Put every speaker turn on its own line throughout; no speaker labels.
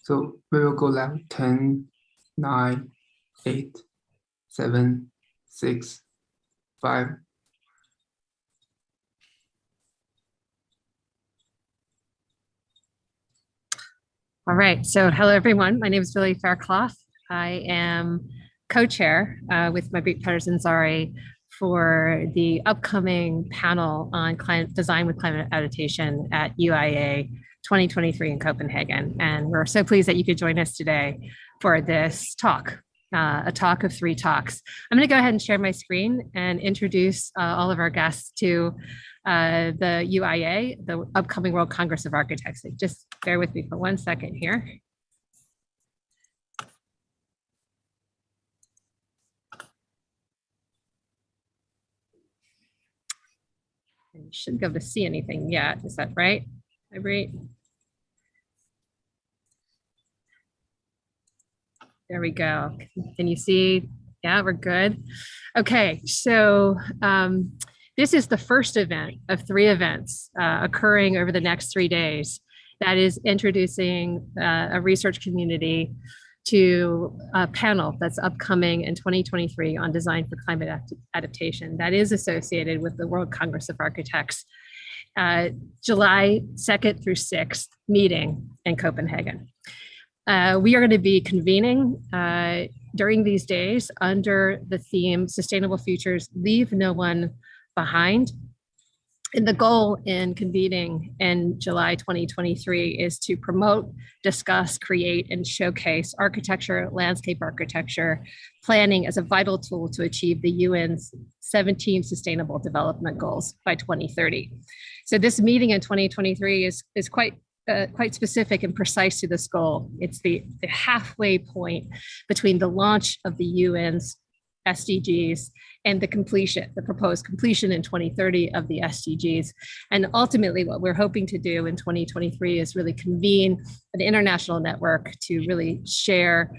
So we will go live 10, 9, 8, 7, 6, 5.
All right, so hello everyone. My name is Billy Faircloth. I am co-chair with my great partners in Zari for the upcoming panel on design with climate adaptation at UIA 2023 in Copenhagen. And we're so pleased that you could join us today for this talk, a talk of 3 talks. I'm going to go ahead and share my screen and introduce all of our guests to the UIA, the upcoming World Congress of Architects. Just bear with me for 1 second here. You shouldn't be able to see anything yet. Is that right? Right. There we go. Can you see? Yeah, we're good. Okay, so this is the first event of 3 events occurring over the next 3 days that is introducing a research community to a panel that's upcoming in 2023 on design for climate adaptation that is associated with the World Congress of Architects, July 2nd through 6th meeting in Copenhagen. We are going to be convening during these days under the theme Sustainable Futures, Leave No One Behind. And the goal in convening in July 2023 is to promote, discuss, create, and showcase architecture, landscape architecture, planning as a vital tool to achieve the UN's 17 Sustainable Development Goals by 2030. So this meeting in 2023 is quite specific and precise to this goal. It's the halfway point between the launch of the UN's SDGs and the proposed completion in 2030 of the SDGs. And ultimately what we're hoping to do in 2023 is really convene an international network to really share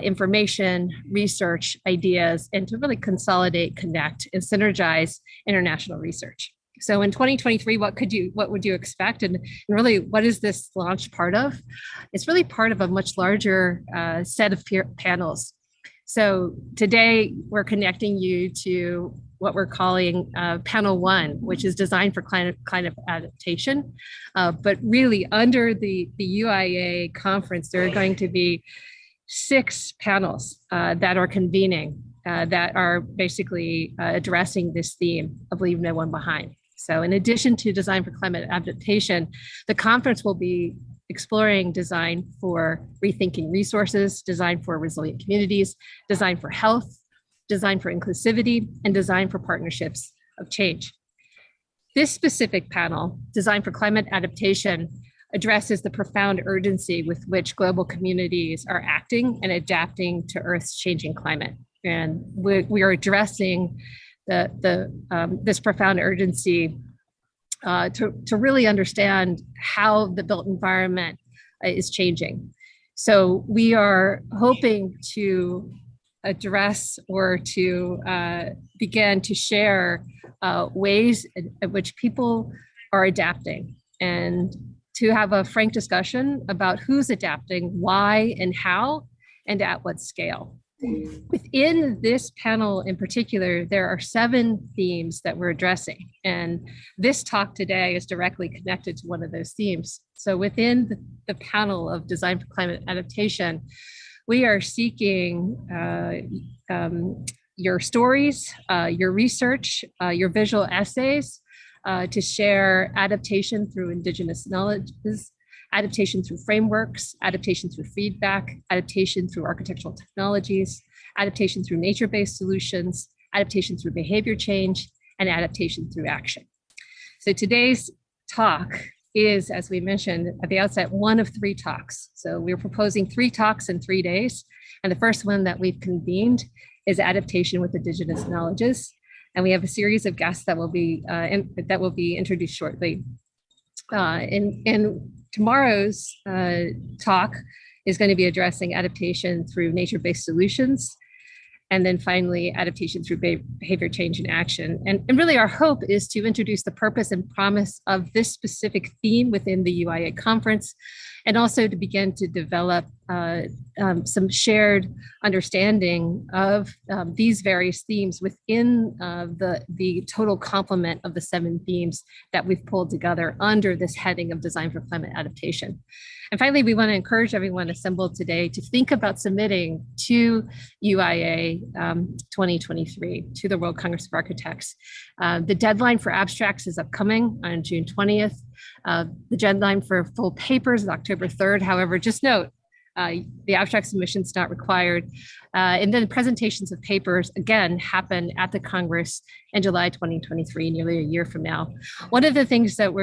information, research, ideas, and to really consolidate, connect, and synergize international research. So in 2023, what would you expect? And really, what is this launch part of? It's really part of a much larger set of panels. So today we're connecting you to what we're calling panel 1, which is design for climate adaptation. But really under the UIA conference, there are going to be 6 panels that are convening that are basically addressing this theme of leave no one behind. So in addition to design for climate adaptation, the conference will be exploring design for rethinking resources, design for resilient communities, design for health, design for inclusivity, and design for partnerships of change. This specific panel, Design for Climate Adaptation, addresses the profound urgency with which global communities are acting and adapting to Earth's changing climate. And we are addressing this profound urgency to really understand how the built environment is changing. So we are hoping to address or to begin to share ways in which people are adapting and to have a frank discussion about who's adapting, why and how, and at what scale. Within this panel in particular, there are 7 themes that we're addressing. And this talk today is directly connected to one of those themes. So within the panel of Design for Climate Adaptation, we are seeking your stories, your research, your visual essays to share adaptation through Indigenous knowledges, adaptation through frameworks, adaptation through feedback, adaptation through architectural technologies, adaptation through nature-based solutions, adaptation through behavior change, and adaptation through action. So today's talk is, as we mentioned at the outset, one of 3 talks. So we're proposing 3 talks in 3 days. And the first one that we've convened is adaptation with Indigenous knowledges. And we have a series of guests that will be introduced shortly. In tomorrow's talk is going to be addressing adaptation through nature-based solutions. and then finally, adaptation through behavior change and action. And really our hope is to introduce the purpose and promise of this specific theme within the UIA conference, and also to begin to develop some shared understanding of these various themes within the total complement of the 7 themes that we've pulled together under this heading of Design for Climate Adaptation. And finally, we want to encourage everyone assembled today to think about submitting to UIA 2023, to the World Congress of Architects. The deadline for abstracts is upcoming on June 20th. The deadline for full papers is October 3rd. However, just note, the abstract submission is not required. And then presentations of papers, again, happen at the Congress in July 2023, nearly a year from now. One of the things that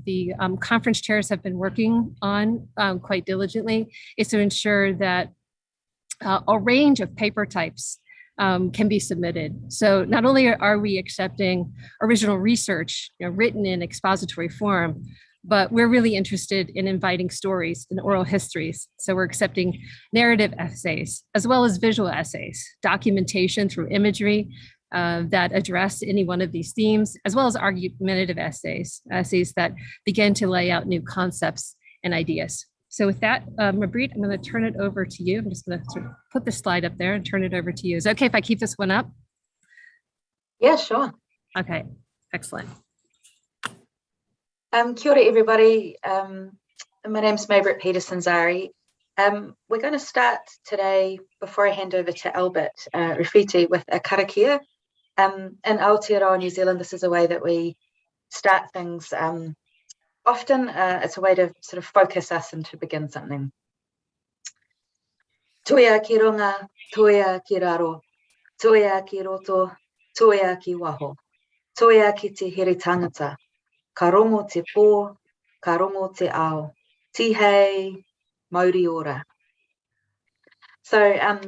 the conference chairs have been working on quite diligently is to ensure that a range of paper types can be submitted. So not only are we accepting original research, written in expository form, but we're really interested in inviting stories and oral histories. So we're accepting narrative essays, as well as visual essays, documentation through imagery that address any one of these themes, as well as argumentative essays that begin to lay out new concepts and ideas. So with that, Mabrit, I'm going to turn it over to you. I'm just going to sort of put the slide up there and turn it over to you. Is it okay if I keep this one up?
Yeah, sure.
Okay, excellent.
Kia ora, everybody. My name's Mabrit Peterson-Zari. We're going to start today, before I hand over to Albert Rafiti, with a karakia. In Aotearoa, New Zealand, this is a way that we start things. Often it's a way to sort of focus us and to begin something. Tuia ki ronga, tuia ki raro, tuia ki roto, tuia ki waho, tuia ki te here tangata, ka rongo te pō, ka rongo te ao, tihei, mauri ora. So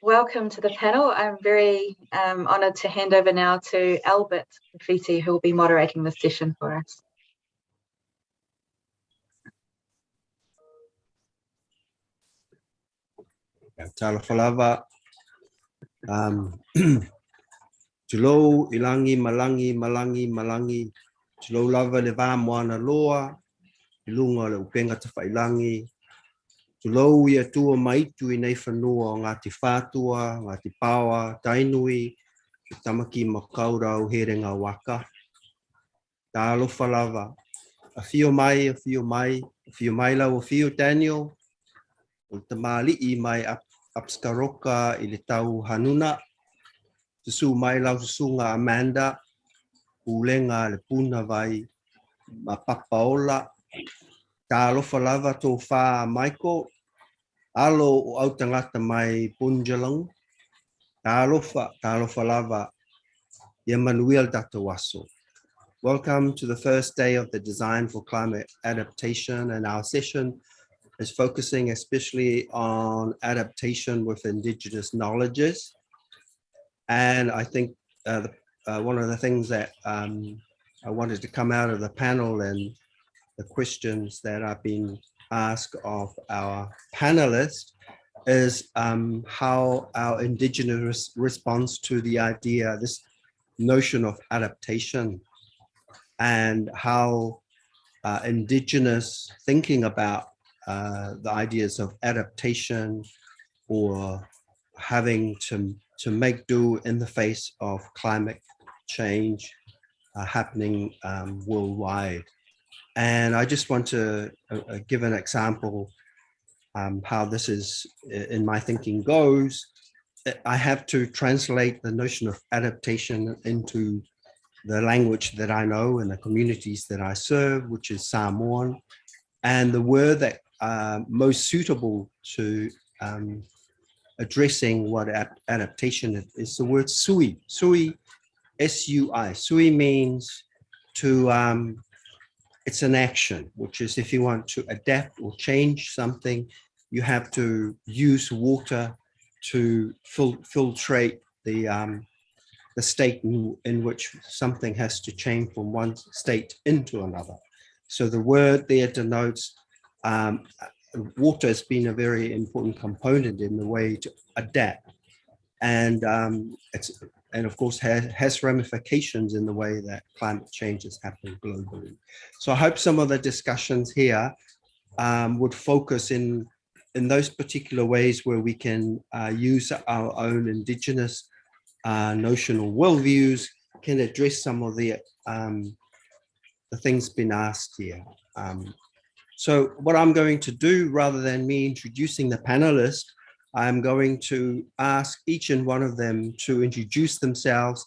welcome to the panel. I'm very honoured to hand over now to Albert Rafiti, who will be moderating this session for us.
Tala whalawa. Tulo ilangi malangi malangi malangi. Tulo lava le vā moana loa. Ilunga le upenga te whailangi. Tulo ia tua maitu i nei whanua o Ngāti Whātua, Ngāti Pāwa, Tainui, ki tamaki makaura o herenga waka. Tā alofa lava. A whio mai, a whio mai, a whio mai lau, a whio Daniel. O te māli'i mai apskaroka i le tau hanuna. Te su mai lau te sunga Amanda. Ulenga le puna vai. Ma papaola. Tā alofa lava tō whā Michael. Alo o au tangata mai Punjalang. Tā alofa lava. Ia manuel tatawaso. Welcome to the first day of the Design for Climate Adaptation, and our session is focusing especially on adaptation with Indigenous knowledges. And I think one of the things that I wanted to come out of the panel and the questions that are being asked of our panelists is how our Indigenous responds to the idea, this notion of adaptation, and how Indigenous thinking about the ideas of adaptation or having to make do in the face of climate change happening worldwide. And I just want to give an example how this is in my thinking goes. I have to translate the notion of adaptation into the language that I know and the communities that I serve, which is Samoan. And the word that most suitable to addressing what adaptation is the word sui. Sui, S-U-I. Sui means to, it's an action, which is if you want to adapt or change something, you have to use water to filtrate the state in which something has to change from one state into another. So the word there denotes water has been a very important component in the way to adapt. and of course has ramifications in the way that climate change is happening globally. So I hope some of the discussions here would focus in those particular ways where we can use our own Indigenous notional worldviews, can address some of the things been asked here. So what I'm going to do, rather than me introducing the panelists, I'm going to ask each and one of them to introduce themselves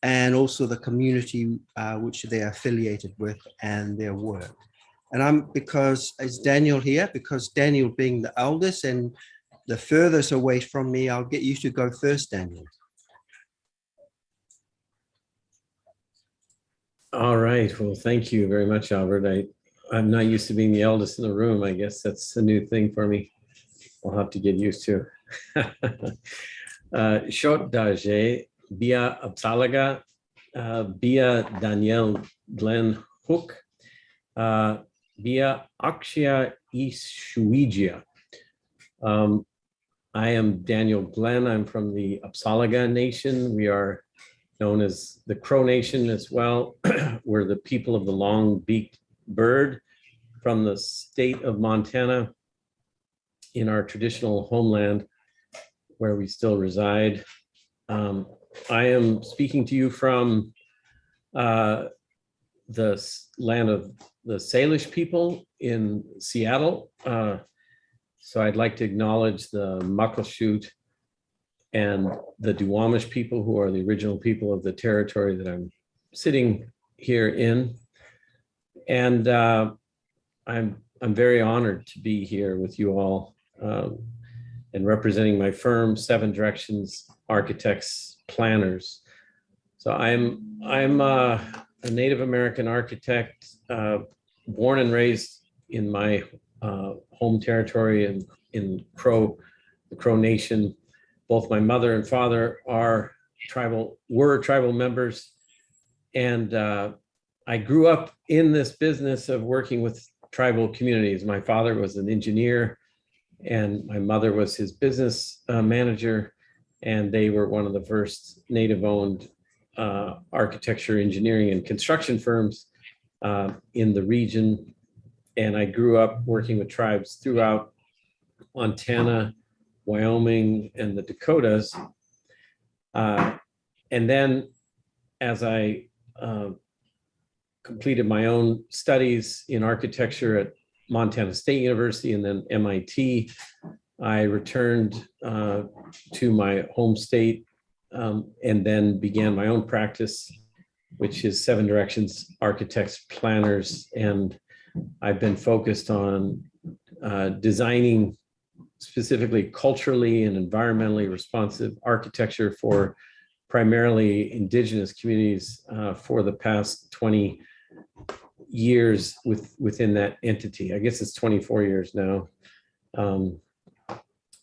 and also the community which they're affiliated with and their work. And because is Daniel here, because Daniel being the eldest and the furthest away from me, I'll get you to go first, Daniel.
All right, well, thank you very much, Albert. I'm not used to being the eldest in the room. I guess that's a new thing for me. I'll have to get used to. Shot daje, Bia Apsalaga, Bia Daniel Glenn Hook, Bia Akshia Ishuigia. I am Daniel Glenn. I'm from the Apsalaga Nation. We are known as the Crow Nation as well. We're the people of the long-beaked bird from the state of Montana in our traditional homeland where we still reside. I am speaking to you from the land of the Salish people in Seattle. So I'd like to acknowledge the Muckleshoot and the Duwamish people, who are the original people of the territory that I'm sitting here in. And I'm very honored to be here with you all and representing my firm, Seven Directions Architects Planners. So I'm a Native American architect, born and raised in my home territory and in the Crow Nation. Both my mother and father were tribal members. And I grew up in this business of working with tribal communities. My father was an engineer and my mother was his business manager. And they were one of the first Native-owned architecture, engineering, and construction firms in the region. And I grew up working with tribes throughout Montana, Wyoming, and the Dakotas. And then as I completed my own studies in architecture at Montana State University and then MIT, I returned to my home state and then began my own practice, which is Seven Directions Architects Planners. And I've been focused on designing specifically culturally and environmentally responsive architecture for primarily Indigenous communities for the past 20 years within that entity. I guess it's 24 years now.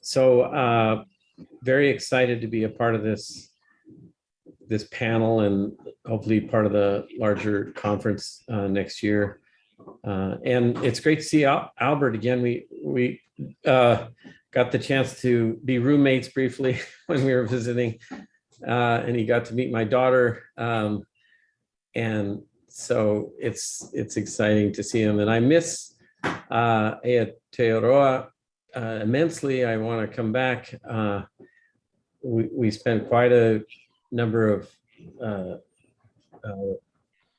So very excited to be a part of this panel and hopefully part of the larger conference next year. And it's great to see Albert again. We got the chance to be roommates briefly when we were visiting, and he got to meet my daughter. And so it's exciting to see him. And I miss Aotearoa immensely. I want to come back. We spent quite a number of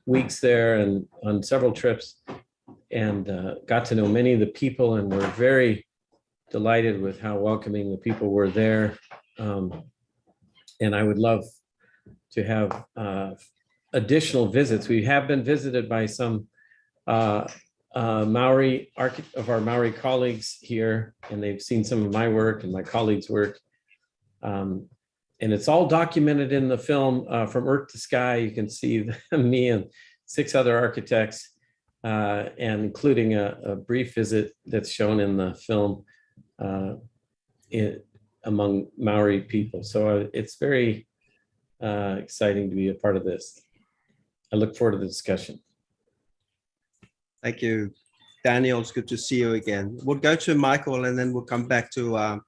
weeks there and on several trips, and got to know many of the people, and we're very delighted with how welcoming the people were there. And I would love to have additional visits. We have been visited by some Maori of our Maori colleagues here, and they've seen some of my work and my colleagues' work. And it's all documented in the film From Earth to Sky. You can see me and 6 other architects, and including a brief visit that's shown in the film among Maori people. So it's very exciting to be a part of this. I look forward to the discussion.
Thank you, Daniel. It's good to see you again. We'll go to Michael and then we'll come back to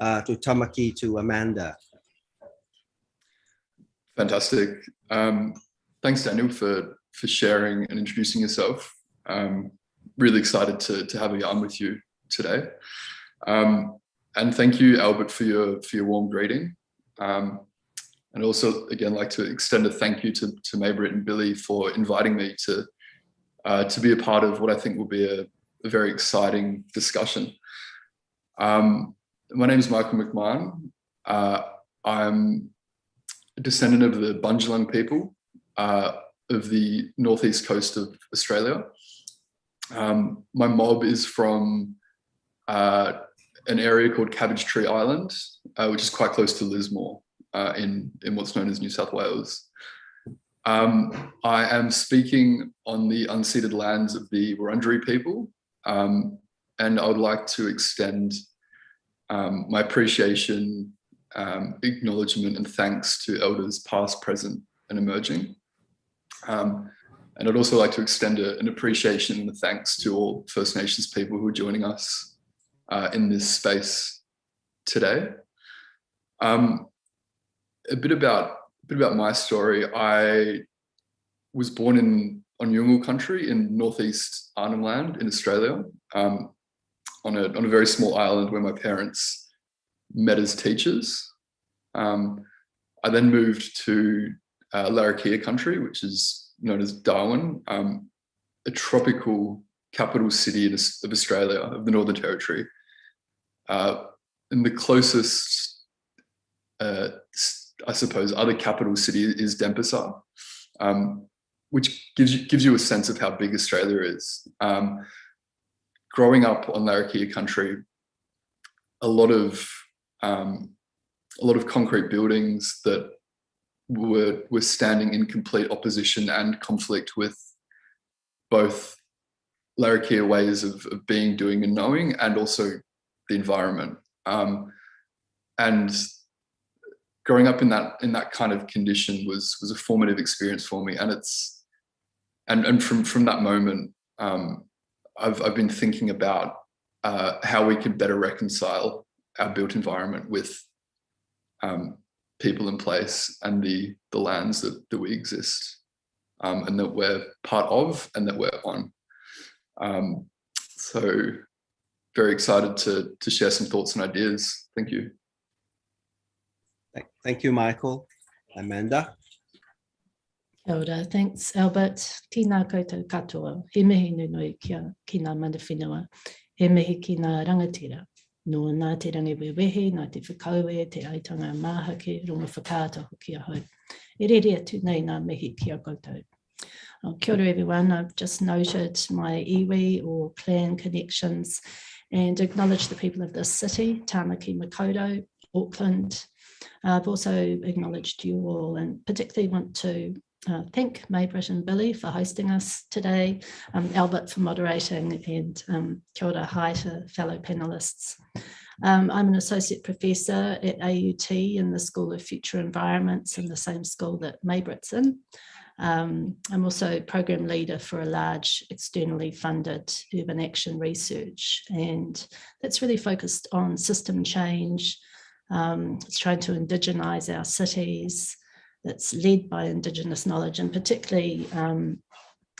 Tamaki, to Amanda.
Fantastic. Thanks, Daniel, for sharing and introducing yourself. Really excited to have a yarn with you today. And thank you, Albert, for your warm greeting. And also, again, like to extend a thank you to Maybrit and Billy for inviting me to be a part of what I think will be a very exciting discussion. My name is Michael McMahon. I'm a descendant of the Bundjalung people of the northeast coast of Australia. My mob is from an area called Cabbage Tree Island, which is quite close to Lismore in what's known as New South Wales. I am speaking on the unceded lands of the Wurundjeri people, and I would like to extend my appreciation, acknowledgement and thanks to elders past, present and emerging. And I'd also like to extend an appreciation and a thanks to all First Nations people who are joining us in this space today. A bit about my story. I was born on Yolngu country in northeast Arnhem Land in Australia, on a very small island where my parents met as teachers. I then moved to Larrakia country, which is known as Darwin, a tropical capital city of Australia, of the Northern Territory. And the closest, I suppose, other capital city is Denpasar, which gives you a sense of how big Australia is. Growing up on Larrakia country, a lot of concrete buildings that were standing in complete opposition and conflict with both Larrakia ways of being, doing and knowing, and also the environment. And growing up in that kind of condition was a formative experience for me. And from that moment, I've been thinking about how we can better reconcile our built environment with people in place and the lands that we exist, and that we're part of and that we're on. So very excited to share some thoughts and ideas. Thank you.
Thank you, Michael. Amanda.
Kia ora. Thanks, Albert. Tēnā koutou katoa. He mihi nunui kia ki ngā mana whenua. He mihi ki ngā rangatira. No nā te rangi wewehe, nā te whakaue, te aitanga māhake, runga whakaata hoki ahau. E rere atu nei ngā mihi kia koutou. Kia ora everyone. I've just noted my iwi or clan connections and acknowledge the people of this city, Tāmaki Makaurau, Auckland. I've also acknowledged you all and particularly want to thank Maybrit and Billy for hosting us today, Albert for moderating, and kia ora hai to fellow panelists. I'm an associate professor at AUT in the School of Future Environments, in the same school that Maybrit's in. I'm also program leader for a large externally funded urban action research, and that's really focused on system change. It's trying to indigenize our cities. That's led by Indigenous knowledge, and particularly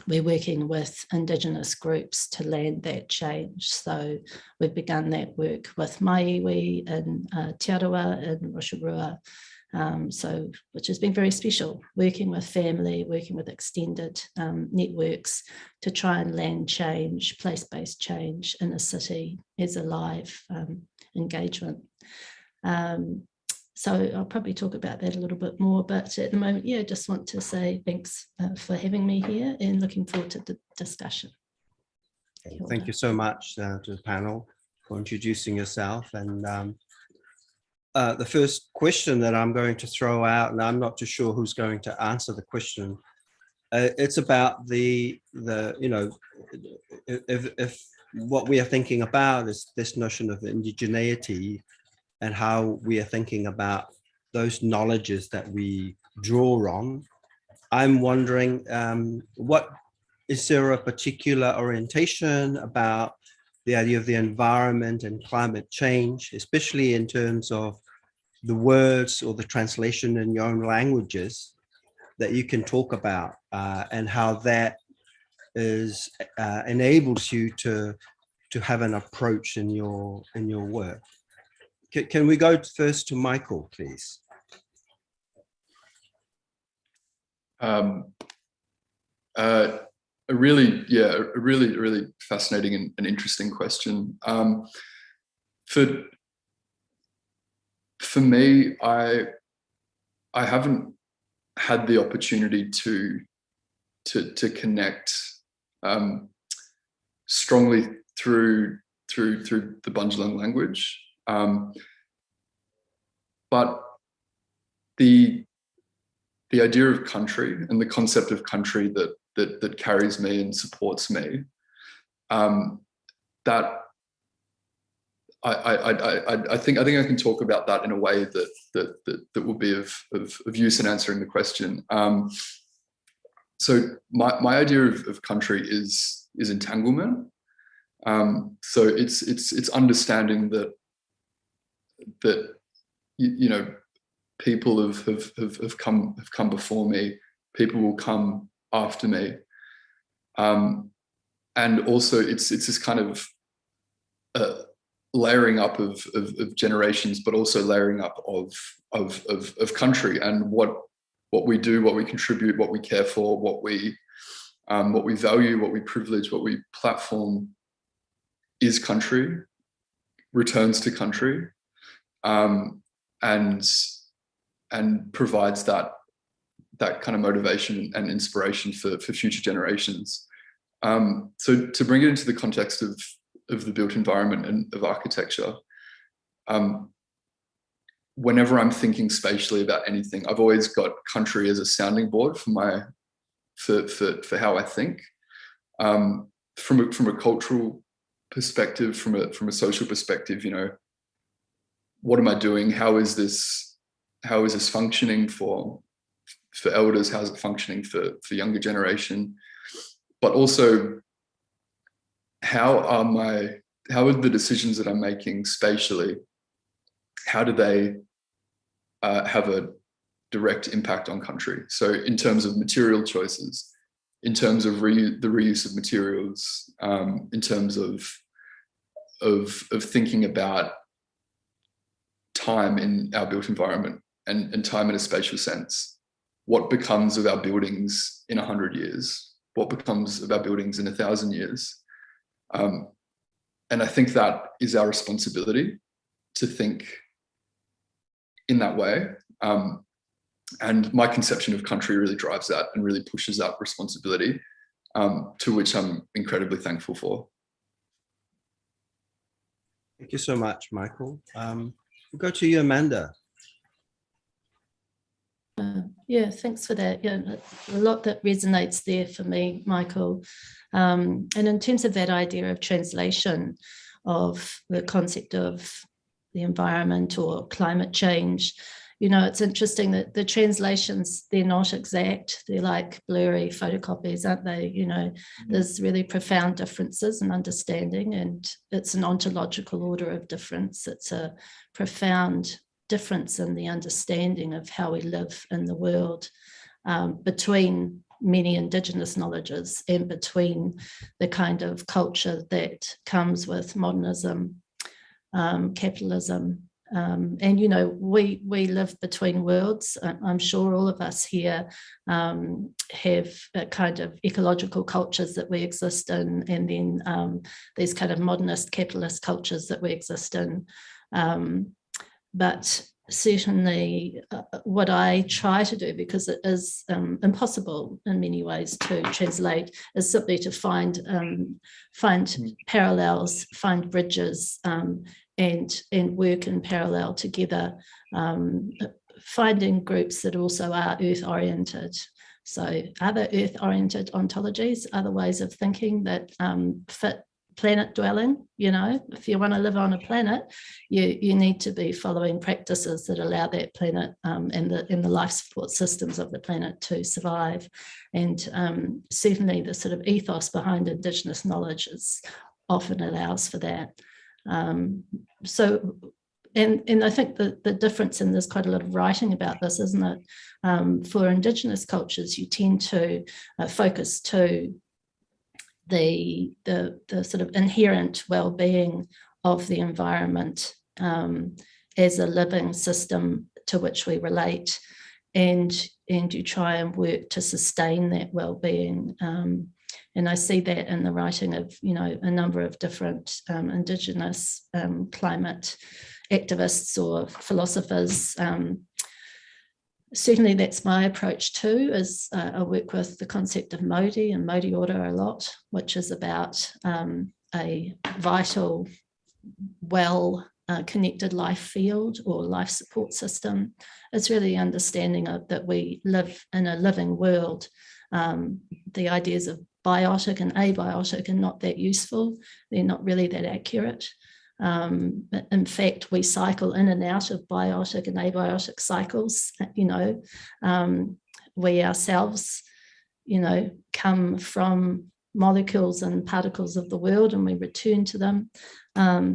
we're working with Indigenous groups to land that change. So we've begun that work with my iwi in Te Arawa in Rotorua, which has been very special, working with family, working with extended networks to try and land change, place-based change in a city as a live engagement. So I'll probably talk about that a little bit more, but at the moment, yeah, just want to say thanks for having me here and looking forward to the discussion.
Thank you so much to the panel for introducing yourself. And the first question that I'm going to throw out, and I'm not too sure who's going to answer the question, it's about the if what we are thinking about is this notion of indigeneity, and how we are thinking about those knowledges that we draw on. I'm wondering, is there a particular orientation about the idea of the environment and climate change, especially in terms of the words or the translation in your own languages that you can talk about and how that is enables you to have an approach in your work. Can we go first to Michael, please?
A really fascinating and interesting question. For me, I haven't had the opportunity to connect strongly through the Bundjalung language, but the idea of country and the concept of country that carries me and supports me, that I think I can talk about that in a way that will be of use in answering the question. So my idea of country is entanglement. So it's understanding that you know, people have come before me, people will come after me, and also it's this kind of layering up of generations, but also layering up of country and what we do, what we contribute, what we care for, what we value, what we privilege, what we platform is country, returns to country, and provides that kind of motivation and inspiration for future generations. So to bring it into the context of the built environment and of architecture, whenever I'm thinking spatially about anything, I've always got country as a sounding board for how I think. From a cultural perspective, from a social perspective, you know, what am I doing? How is this functioning for elders? How is it functioning for younger generation? But also, how are the decisions that I'm making spatially, how do they have a direct impact on country? So in terms of material choices, in terms of the reuse of materials, in terms of thinking about time in our built environment and time in a spatial sense. What becomes of our buildings in 100 years? What becomes of our buildings in 1,000 years? And I think that is our responsibility to think in that way. And my conception of country really drives that and really pushes that responsibility, to which I'm incredibly thankful for.
Thank you so much, Michael. We'll go to you, Amanda.
Yeah, thanks for that. Yeah, a lot that resonates there for me, Michael. And in terms of that idea of translation of the concept of the environment or climate change, you know, it's interesting that the translations, they're not exact. They're like blurry photocopies, aren't they? You know, there's really profound differences in understanding, and it's an ontological order of difference. It's a profound difference in the understanding of how we live in the world, between many Indigenous knowledges and between the kind of culture that comes with modernism, capitalism. And, you know, we live between worlds. I'm sure all of us here have a kind of ecological cultures that we exist in, and then these kind of modernist capitalist cultures that we exist in. But certainly what I try to do, because it is impossible in many ways to translate, is simply to find parallels, find bridges, and work in parallel together, finding groups that also are earth-oriented. So other earth-oriented ontologies, other ways of thinking that fit planet dwelling. You know, if you want to live on a planet, you need to be following practices that allow that planet and the life support systems of the planet to survive. And certainly the sort of ethos behind Indigenous knowledge often allows for that. So and I think the difference, and there's quite a lot of writing about this, isn't it? For Indigenous cultures, you tend to focus to the sort of inherent well-being of the environment as a living system to which we relate, and you try and work to sustain that well-being. And I see that in the writing of, you know, a number of different Indigenous climate activists or philosophers. Certainly that's my approach too, is I work with the concept of Māori and Māori order a lot, which is about a vital, connected life field or life support system. It's really understanding that we live in a living world. The ideas of biotic and abiotic are not that useful. They're not really that accurate. In fact, we cycle in and out of biotic and abiotic cycles. You know, we ourselves, you know, come from molecules and particles of the world and we return to them.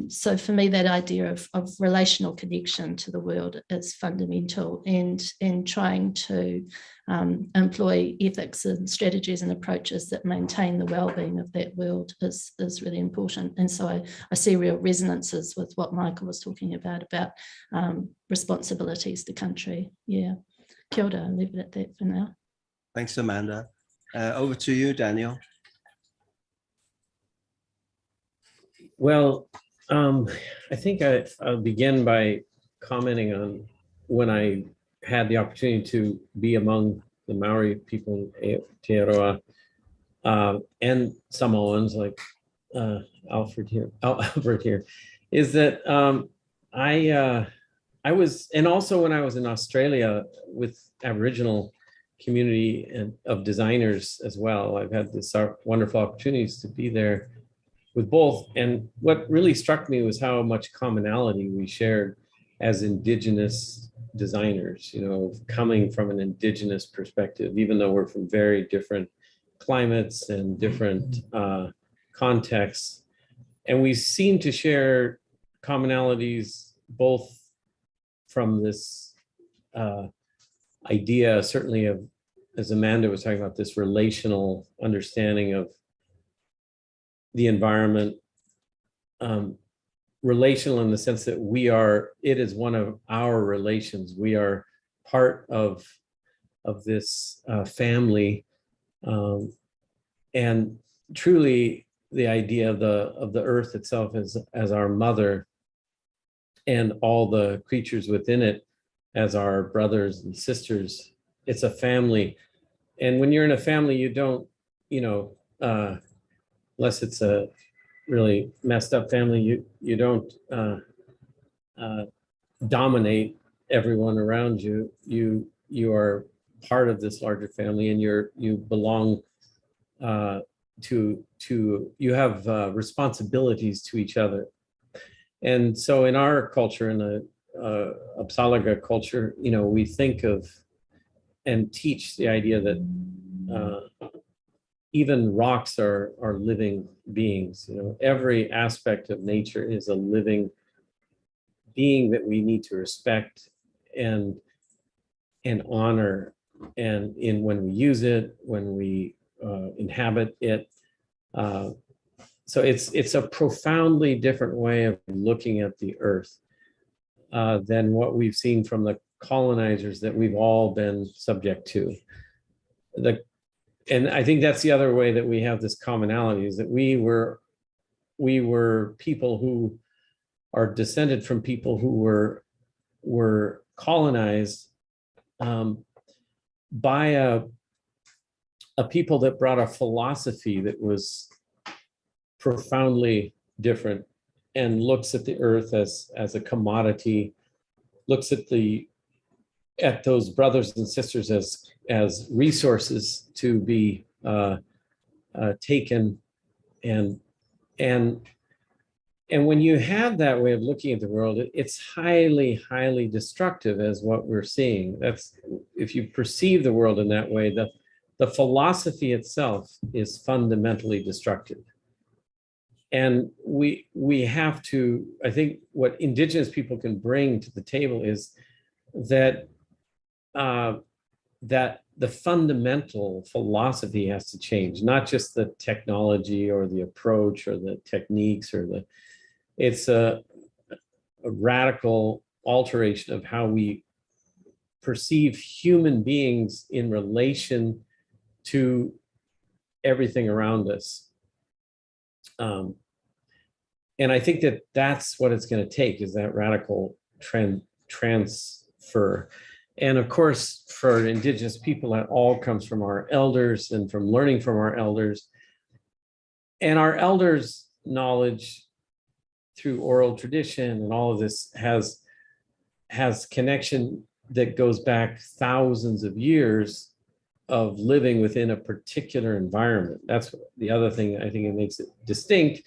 So for me, that idea of relational connection to the world is fundamental, and trying to employ ethics and strategies and approaches that maintain the well-being of that world is really important. And so I see real resonances with what Michael was talking about responsibilities to country. Yeah. Kia ora, I'll leave it at that for now.
Thanks, Amanda. Over to you, Daniel.
Well, I think I'll begin by commenting on when I had the opportunity to be among the Maori people in Aotearoa and Samoans like Albert here, is that I was, and also when I was in Australia with Aboriginal community and of designers as well, I've had this wonderful opportunities to be there with both. And what really struck me was how much commonality we shared as Indigenous designers, you know, coming from an Indigenous perspective, even though we're from very different climates and different contexts. And we seem to share commonalities both from this idea, certainly of, as Amanda was talking about, this relational understanding of the environment, relational in the sense that it is one of our relations. We are part of this family, and truly the idea of the earth itself as our mother, and all the creatures within it as our brothers and sisters. It's a family, and when you're in a family, you don't, you know, unless it's a really messed up family, you don't dominate everyone around you. You are part of this larger family, and you belong to you have responsibilities to each other. And so in our culture, in the Apsalaga culture, you know, we think of and teach the idea that even rocks are living beings. You know, every aspect of nature is a living being that we need to respect and honor, and when we use it, when we inhabit it. So it's a profoundly different way of looking at the earth than what we've seen from the colonizers that we've all been subject to. And I think that's the other way that we have this commonality, is that we were people who are descended from people who were colonized by a people that brought a philosophy that was profoundly different, and looks at the earth as a commodity, looks at those brothers and sisters as resources to be taken, and when you have that way of looking at the world, it's highly destructive, as what we're seeing. That's, if you perceive the world in that way, the philosophy itself is fundamentally destructive. And we have to, I think what Indigenous people can bring to the table is that that the fundamental philosophy has to change, not just the technology or the approach or the techniques or it's a radical alteration of how we perceive human beings in relation to everything around us. And I think that that's what it's going to take, is that radical transfer. And of course, for Indigenous people, that all comes from our elders and from learning from our elders. And our elders' knowledge through oral tradition and all of this has connection that goes back thousands of years of living within a particular environment. That's the other thing I think it makes it distinct,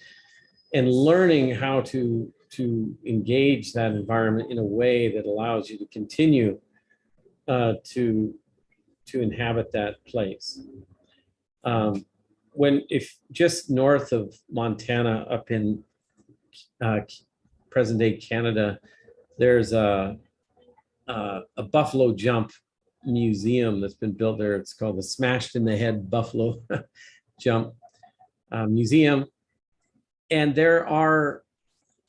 and learning how to engage that environment in a way that allows you to continue to inhabit that place. If just north of Montana, up in present day Canada, there's a buffalo jump museum that's been built there. It's called the Smashed in the Head Buffalo Jump Museum. And there are,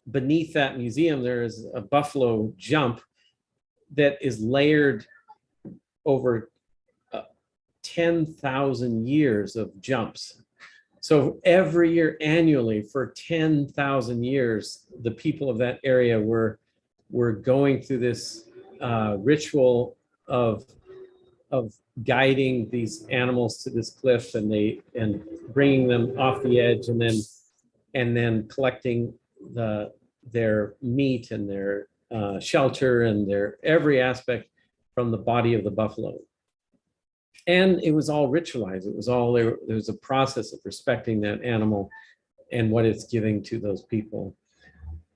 beneath that museum, there is a buffalo jump that is layered over 10,000 years of jumps. So every year, annually, for 10,000 years, the people of that area were going through this ritual of guiding these animals to this cliff, and bringing them off the edge, and then collecting their meat and their shelter and their every aspect from the body of the buffalo. And it was all ritualized. It was all there was a process of respecting that animal and what it's giving to those people.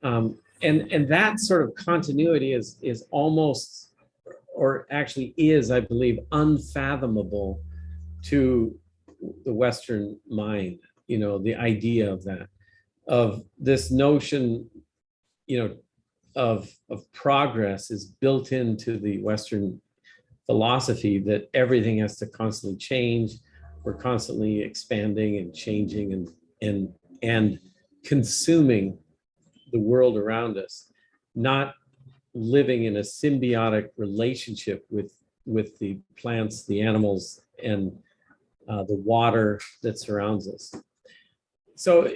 And that sort of continuity is almost, or actually is, I believe, unfathomable to the Western mind. You know, the idea of that, of this notion, you know, of progress is built into the Western philosophy, that everything has to constantly change. We're constantly expanding and changing and consuming the world around us, not living in a symbiotic relationship with the plants, the animals, and the water that surrounds us. So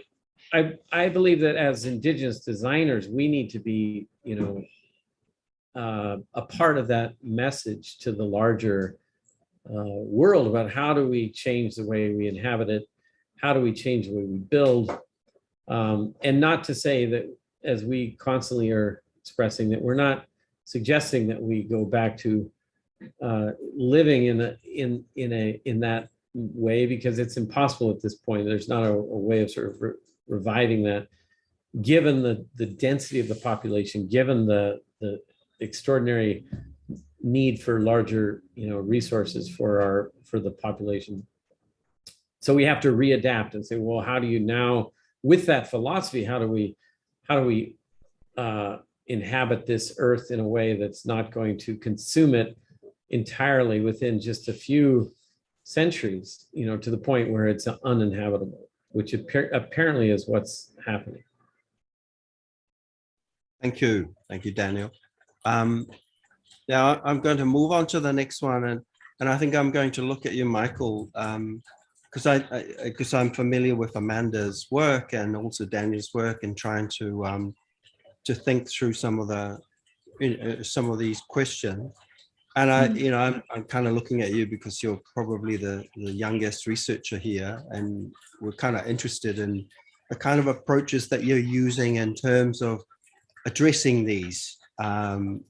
I believe that as Indigenous designers, we need to be, you know, a part of that message to the larger world about how do we change the way we inhabit it, how do we change the way we build, and not to say that, as we constantly are expressing, that we're not suggesting that we go back to living in that way, because it's impossible at this point. There's not a way of sort of reviving that, given the density of the population, given the extraordinary need for larger, you know, resources for the population. So we have to readapt and say, well, how do you now, with that philosophy, how do we inhabit this earth in a way that's not going to consume it entirely within just a few centuries, you know, to the point where it's uninhabitable, which apparently is what's happening.
Thank you, Daniel. Now I'm going to move on to the next one, and I think I'm going to look at you, Michael, because I'm familiar with Amanda's work and also Daniel's work, and trying to think through some of these questions. And I'm kind of looking at you because you're probably the youngest researcher here, and we're kind of interested in the kind of approaches that you're using in terms of addressing these. And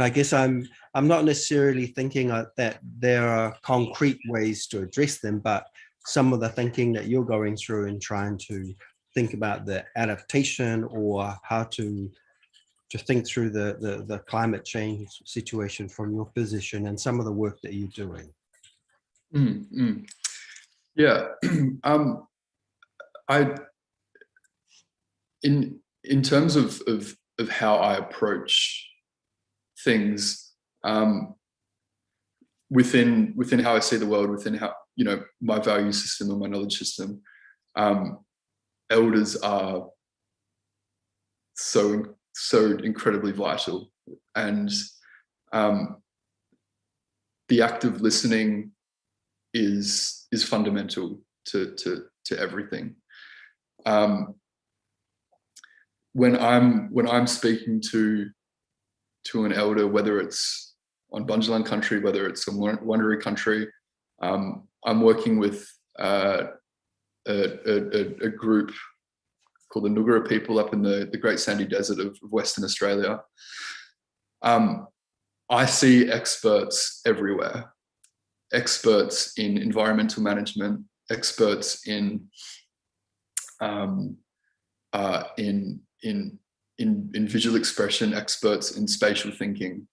I guess I'm not necessarily thinking that there are concrete ways to address them, but some of the thinking that you're going through and trying to think about the adaptation, or how to think through the climate change situation from your position and some of the work that you're doing.
Yeah, in terms of how I approach things, within how I see the world, within how, you know, my value system and my knowledge system, elders are so incredibly vital, and the act of listening is fundamental to everything. When I'm speaking to an elder, whether it's on Bundjalung country, whether it's on Wurundjeri country, I'm working with a group called the Noongar people up in the Great Sandy Desert of Western Australia. I see experts everywhere. Experts in environmental management, experts in visual expression, experts in spatial thinking.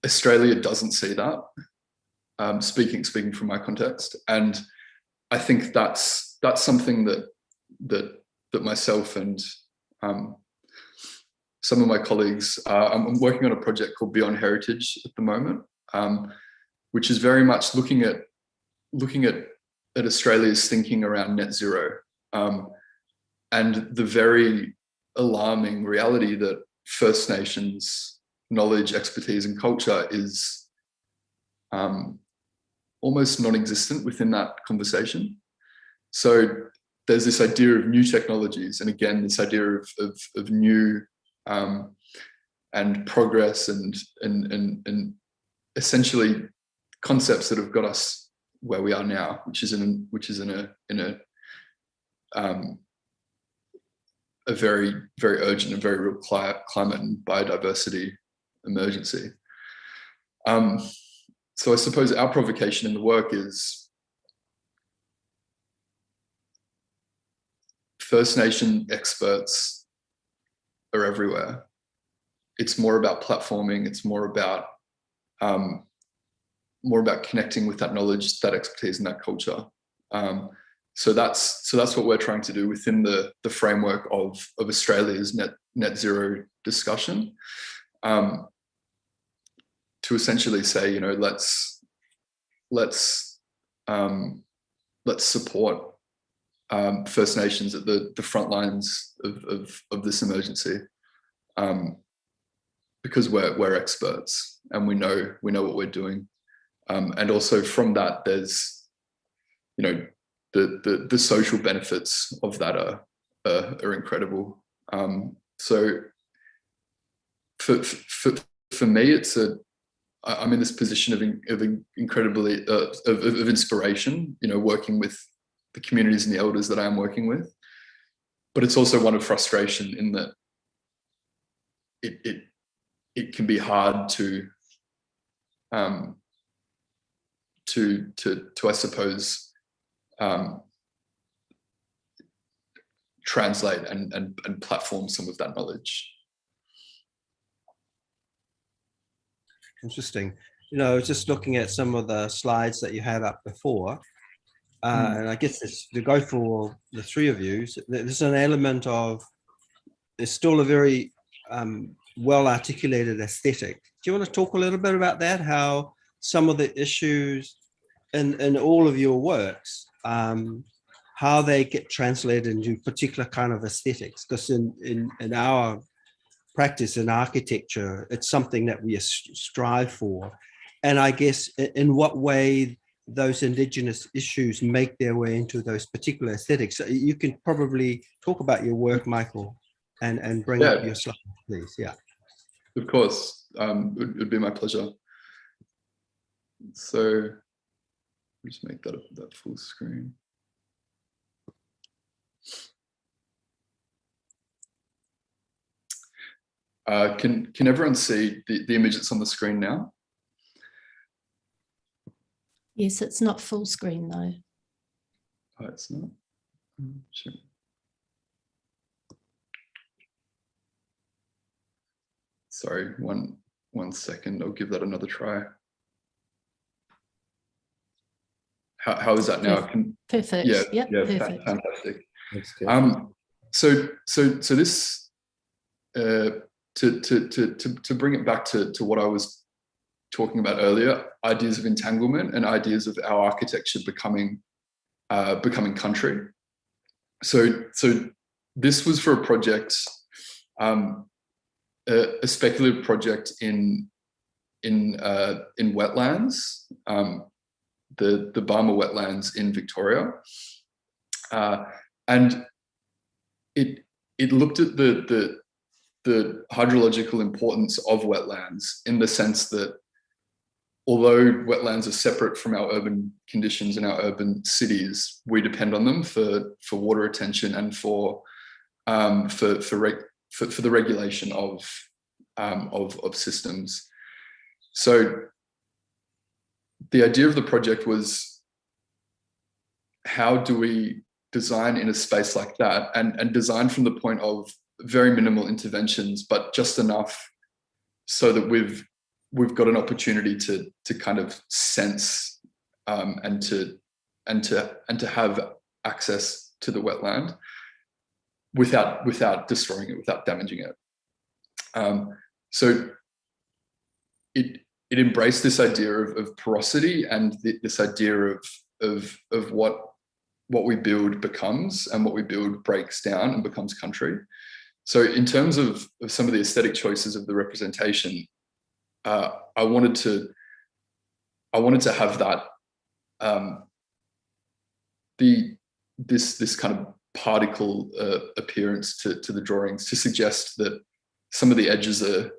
Australia doesn't see that. Speaking from my context, and I think that's something that myself and some of my colleagues, I'm working on a project called Beyond Heritage at the moment, which is very much looking at Australia's thinking around net zero, and the very alarming reality that First Nations knowledge, expertise, and culture is almost non-existent within that conversation. So there's this idea of new technologies, and again, this idea of new and progress and essentially concepts that have got us where we are now, which is in a very, very urgent and very real climate and biodiversity emergency. So I suppose our provocation in the work is First Nation experts are everywhere. It's more about platforming. It's more about connecting with that knowledge, that expertise, and that culture. So that's what we're trying to do within the framework of Australia's net zero discussion. To essentially say, you know, let's support First Nations at the front lines of this emergency, because we're experts and we know what we're doing, and also from that, there's, you know, the social benefits of that are incredible. So for me, I'm in this position of incredibly of inspiration, you know, working with the communities and the elders that I am working with, but it's also one of frustration in that it can be hard to I suppose translate and platform some of that knowledge.
Interesting. You know, I was just looking at some of the slides that you had up before, and I guess it's, to go for the three of you, there's an element of, it's still a very well articulated aesthetic. Do you want to talk a little bit about that? How some of the issues in all of your works, how they get translated into particular kind of aesthetics? Because in our practice in architecture, it's something that we strive for. And I guess in what way those Indigenous issues make their way into those particular aesthetics. So you can probably talk about your work, Michael, and bring up your slide, please. Yeah.
Of course, it would be my pleasure. So just make that full screen. Can everyone see the image that's on the screen now?
Yes, it's not full screen though.
Oh, it's not. Sure. Sorry, one second. I'll give that another try. How is that now?
Perfect.
Yeah,
Yep,
yeah,
perfect.
fantastic.
That's good.
So this to bring it back to what I was talking about earlier, ideas of entanglement and ideas of our architecture becoming country. So this was for a project, a speculative project in wetlands, the Barmah wetlands in Victoria, and it looked at the hydrological importance of wetlands in the sense that although wetlands are separate from our urban conditions and our urban cities, we depend on them for water retention and for the regulation of systems. So the idea of the project was, how do we design in a space like that, and design from the point of very minimal interventions, but just enough so that we've got an opportunity to kind of sense and to have access to the wetland without destroying it, without damaging it. So it embraced this idea of porosity and this idea of what we build becomes, and what we build breaks down and becomes country. So in terms of some of the aesthetic choices of the representation, I wanted to have that this kind of particle appearance to the drawings, to suggest that some of the edges are,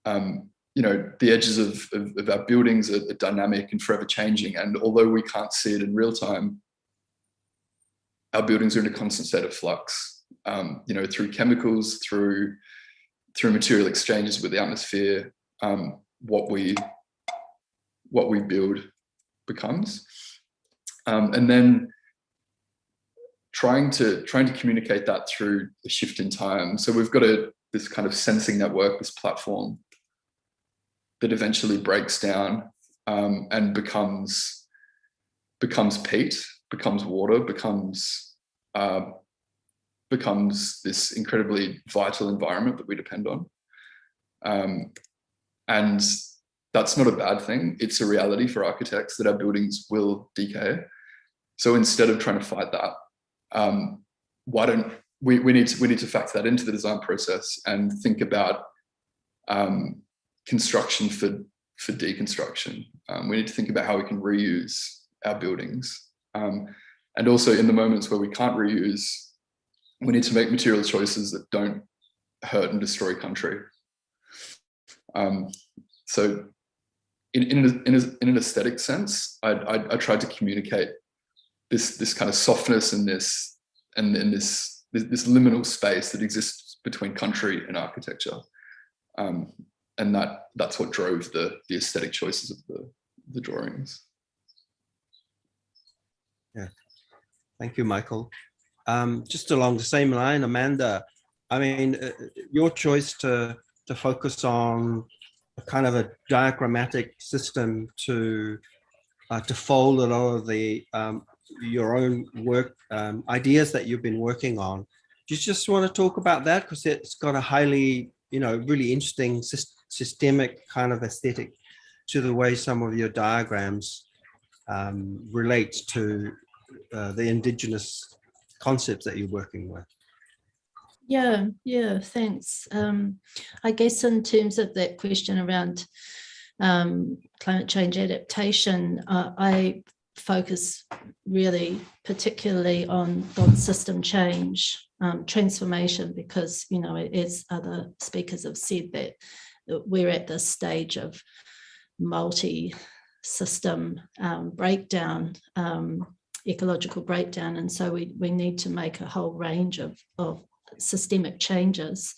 the edges of our buildings are dynamic and forever changing. And although we can't see it in real time, our buildings are in a constant state of flux, through chemicals, through material exchanges with the atmosphere. What we build becomes, and then trying to communicate that through a shift in time. So we've got this kind of sensing network, this platform that eventually breaks down and becomes peat, becomes water, becomes this incredibly vital environment that we depend on. And that's not a bad thing. It's a reality for architects that our buildings will decay. So instead of trying to fight that, why don't we need to factor that into the design process and think about construction for deconstruction. We need to think about how we can reuse our buildings. And also in the moments where we can't reuse, we need to make material choices that don't hurt and destroy country. So in an aesthetic sense, I tried to communicate this kind of softness and this liminal space that exists between country and architecture. And that's what drove the aesthetic choices of the drawings.
Yeah, thank you, Michael. Just along the same line, Amanda, I mean, your choice to focus on a kind of a diagrammatic system to fold a lot of the your own work ideas that you've been working on. Do you just want to talk about that, because it's got a highly, really interesting systemic kind of aesthetic to the way some of your diagrams relate to the Indigenous concepts that you're working with?
Yeah, thanks. I guess in terms of that question around climate change adaptation, I focus really particularly on system change, transformation, because, as other speakers have said, that we're at this stage of multi-system breakdown, ecological breakdown, and so we need to make a whole range of systemic changes.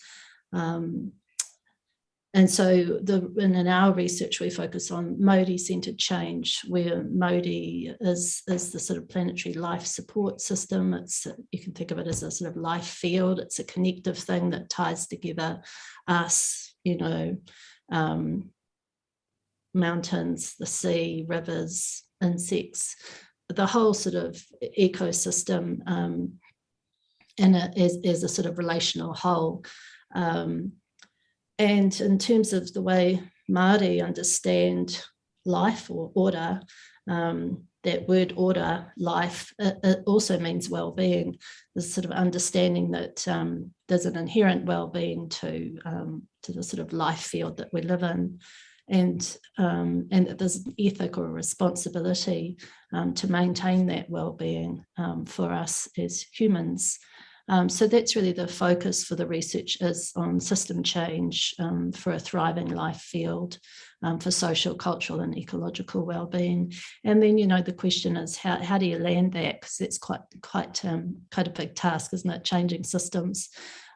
And so in our research, we focus on Māori-centred change, where Māori is the sort of planetary life support system. You can think of it as a sort of life field. It's a connective thing that ties together us, mountains, the sea, rivers, insects, the whole sort of ecosystem as a sort of relational whole. And in terms of the way Māori understand life or order, that word order, life, it also means well-being. This sort of understanding that there's an inherent well-being to the sort of life field that we live in, and that there's an ethic or a responsibility to maintain that well-being for us as humans. So that's really the focus for the research, is on system change for a thriving life field, for social, cultural and ecological well-being. And then, the question is how do you land that? Because it's quite a big task, isn't it? Changing systems.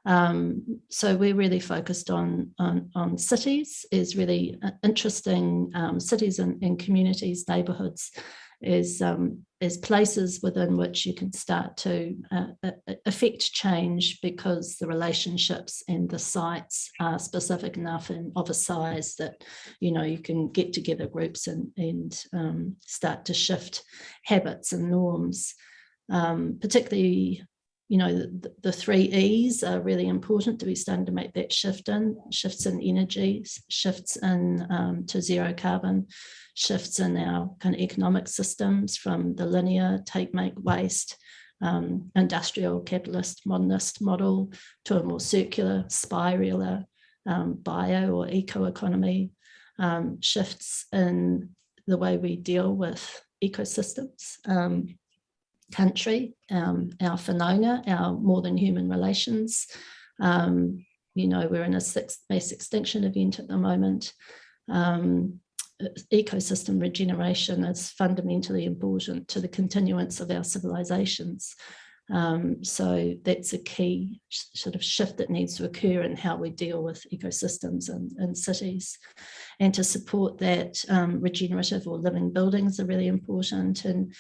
So we're really focused on cities is really interesting, cities and communities, neighbourhoods, as places within which you can start to affect change, because the relationships and the sites are specific enough and of a size that you can get together groups and start to shift habits and norms. Particularly, the 3 E's are really important to be starting to make that shifts in energy, shifts in to zero carbon, shifts in our kind of economic systems from the linear take, make, waste, industrial, capitalist, modernist model to a more circular, spirular, bio or eco-economy, shifts in the way we deal with ecosystems, country, our whanaunga, our more than human relations. We're in a 6th mass extinction event at the moment. Ecosystem regeneration is fundamentally important to the continuance of our civilizations. So that's a key sort of shift that needs to occur in how we deal with ecosystems and cities. And to support that, regenerative or living buildings are really important, and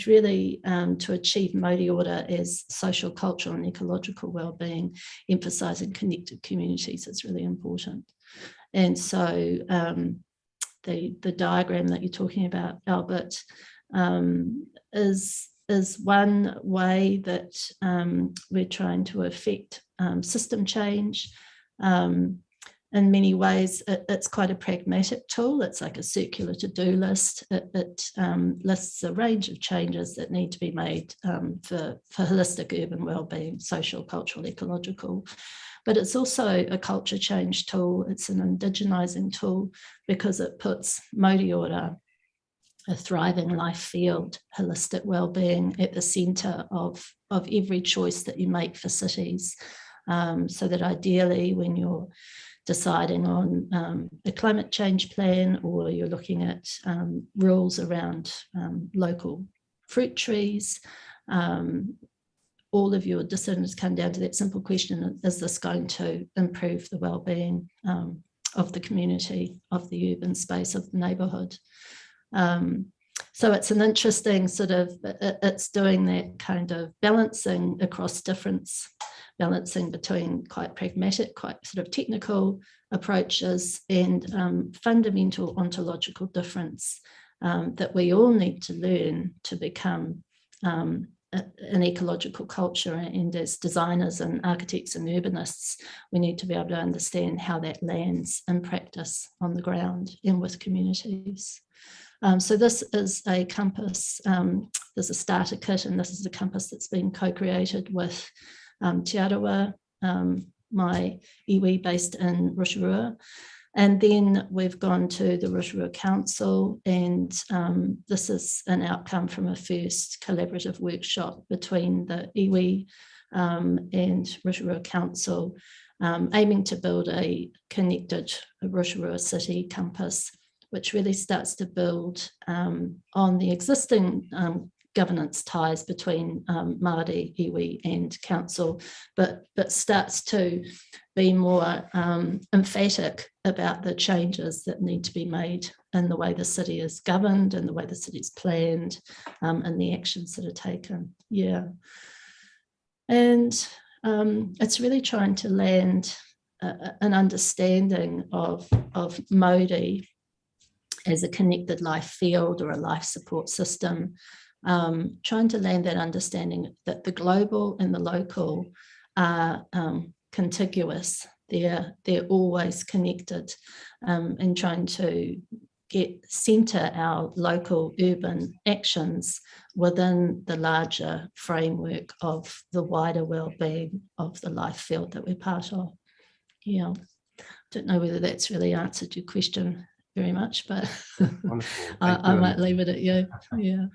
really to achieve Māori order as social, cultural and ecological well-being, emphasising connected communities is really important. And so the diagram that you're talking about, Albert, is one way that we're trying to affect system change. In many ways, it's quite a pragmatic tool. It's like a circular to-do list. It lists a range of changes that need to be made for holistic urban well-being, social, cultural, ecological. But it's also a culture change tool. It's an indigenizing tool because it puts Māori order, a thriving life field, holistic well-being at the centre of every choice that you make for cities. So that ideally, when you're deciding on a climate change plan, or you're looking at rules around local fruit trees, all of your decisions come down to that simple question: is this going to improve the well-being of the community, of the urban space, of the neighbourhood? So it's an interesting sort of, it's doing that kind of balancing across difference, balancing between quite pragmatic, quite sort of technical approaches and fundamental ontological difference that we all need to learn to become an ecological culture. And as designers and architects and urbanists, we need to be able to understand how that lands in practice on the ground and with communities. So this is a compass, there's a starter kit, and this is a compass that's been co-created with Te Arawa, my iwi based in Rotorua. And then we've gone to the Rotorua Council, and this is an outcome from a first collaborative workshop between the iwi and Rotorua Council, aiming to build a connected Rotorua City compass, which really starts to build on the existing governance ties between Māori, iwi and council, but starts to be more emphatic about the changes that need to be made in the way the city is governed and the way the city is planned and the actions that are taken. Yeah. And it's really trying to land an understanding of Māori as a connected life field or a life support system trying to land that understanding that the global and the local are contiguous. They're always connected, and trying to center our local urban actions within the larger framework of the wider well-being of the life field that we're part of. Yeah, don't know whether that's really answered your question very much, but I might leave it at you. Yeah.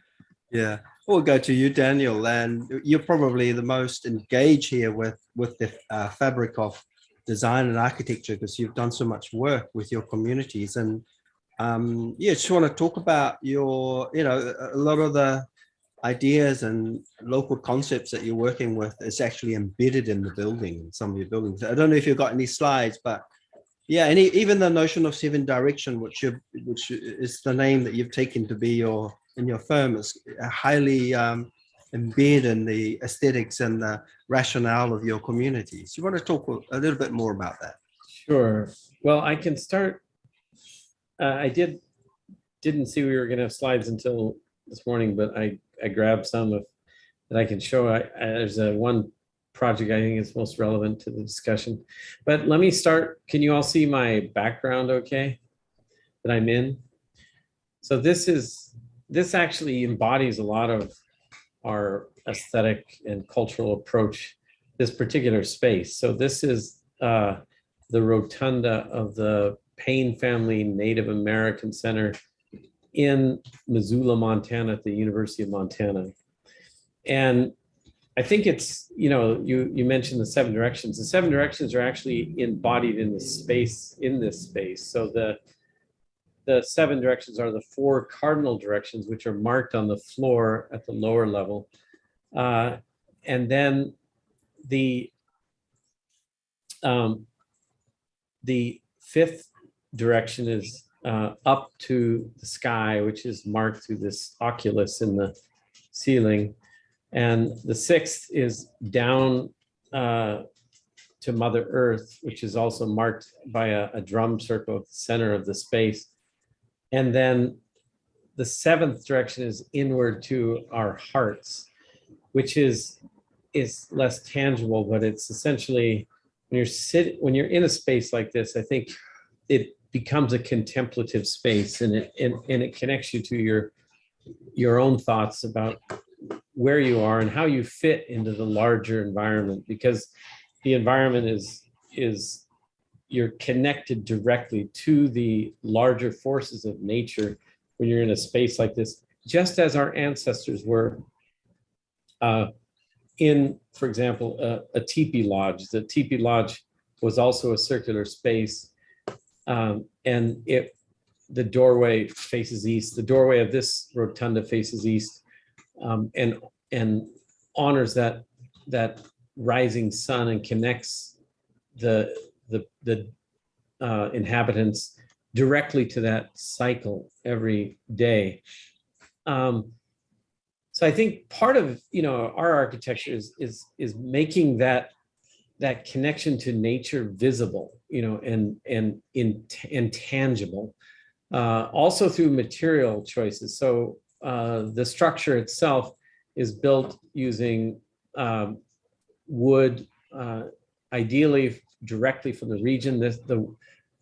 Yeah, we'll go to you, Daniel, and you're probably the most engaged here with the fabric of design and architecture, because you've done so much work with your communities. And yeah, just want to talk about your, a lot of the ideas and local concepts that you're working with is actually embedded in the building, in some of your buildings. I don't know if you've got any slides, but yeah, and even the notion of 7 direction, which is the name that you've taken to be in your firm, is highly embedded in the aesthetics and the rationale of your communities. You want to talk a little bit more about that?
Sure. Well, I can start. I didn't see we were going to have slides until this morning, but I grabbed some that I can show. There's one project I think is most relevant to the discussion. But let me start. Can you all see my background okay that I'm in? So this actually embodies a lot of our aesthetic and cultural approach, this particular space. So this is the rotunda of the Payne Family Native American Center in Missoula, Montana, at the University of Montana. And I think it's, you mentioned the 7 directions. The 7 directions are actually embodied in this space. So the 7 directions are the 4 cardinal directions, which are marked on the floor at the lower level. And then the 5th direction is up to the sky, which is marked through this oculus in the ceiling. And the 6th is down to Mother Earth, which is also marked by a drum circle at the center of the space. And then the 7th direction is inward to our hearts, which is less tangible, but it's essentially when you're in a space like this, I think it becomes a contemplative space, and it connects you to your own thoughts about where you are and how you fit into the larger environment, because the environment is you're connected directly to the larger forces of nature when you're in a space like this, just as our ancestors were in, for example, a teepee lodge. The teepee lodge was also a circular space, and the doorway faces east. The doorway of this rotunda faces east, and honors that rising sun and connects the inhabitants directly to that cycle every day. So I think part of our architecture is making that connection to nature visible, and tangible, also through material choices. So the structure itself is built using wood, ideally directly from the region.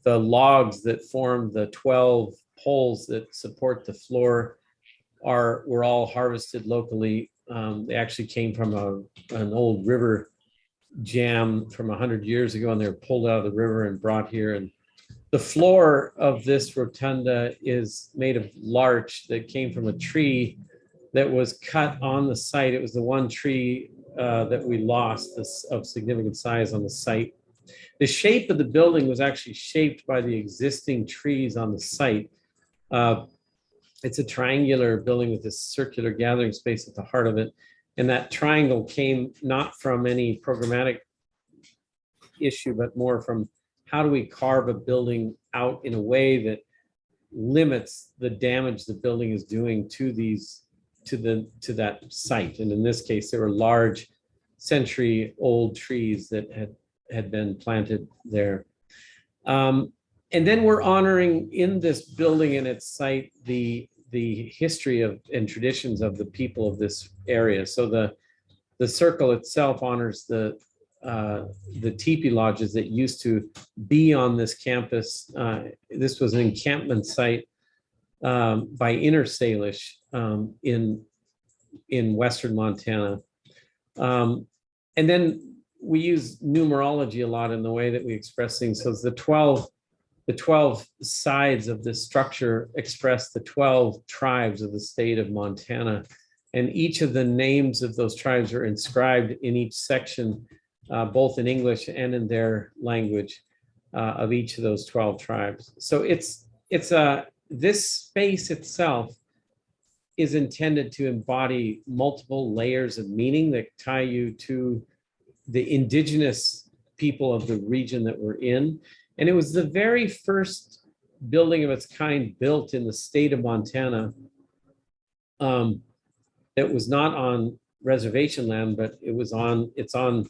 The logs that form the 12 poles that support the floor were all harvested locally. They actually came from an old river jam from 100 years ago, and they were pulled out of the river and brought here. And the floor of this rotunda is made of larch that came from a tree that was cut on the site. It was the one tree that we lost of significant size on the site. The shape of the building was actually shaped by the existing trees on the site. It's a triangular building with this circular gathering space at the heart of it. And that triangle came not from any programmatic issue, but more from how do we carve a building out in a way that limits the damage the building is doing to that site. And in this case, there were large century-old trees that had been planted there. And then we're honoring in this building and its site the the history of and traditions of the people of this area. So the circle itself honors the teepee lodges that used to be on this campus. This was an encampment site by Inner Salish in western Montana. And then we use numerology a lot in the way that we express things. So it's the 12 sides of this structure express the 12 tribes of the state of Montana. And each of the names of those tribes are inscribed in each section, both in English and in their language of each of those 12 tribes. So this space itself is intended to embody multiple layers of meaning that tie you to the indigenous people of the region that we're in. And it was the very first building of its kind built in the state of Montana that was not on reservation land, but it's on, of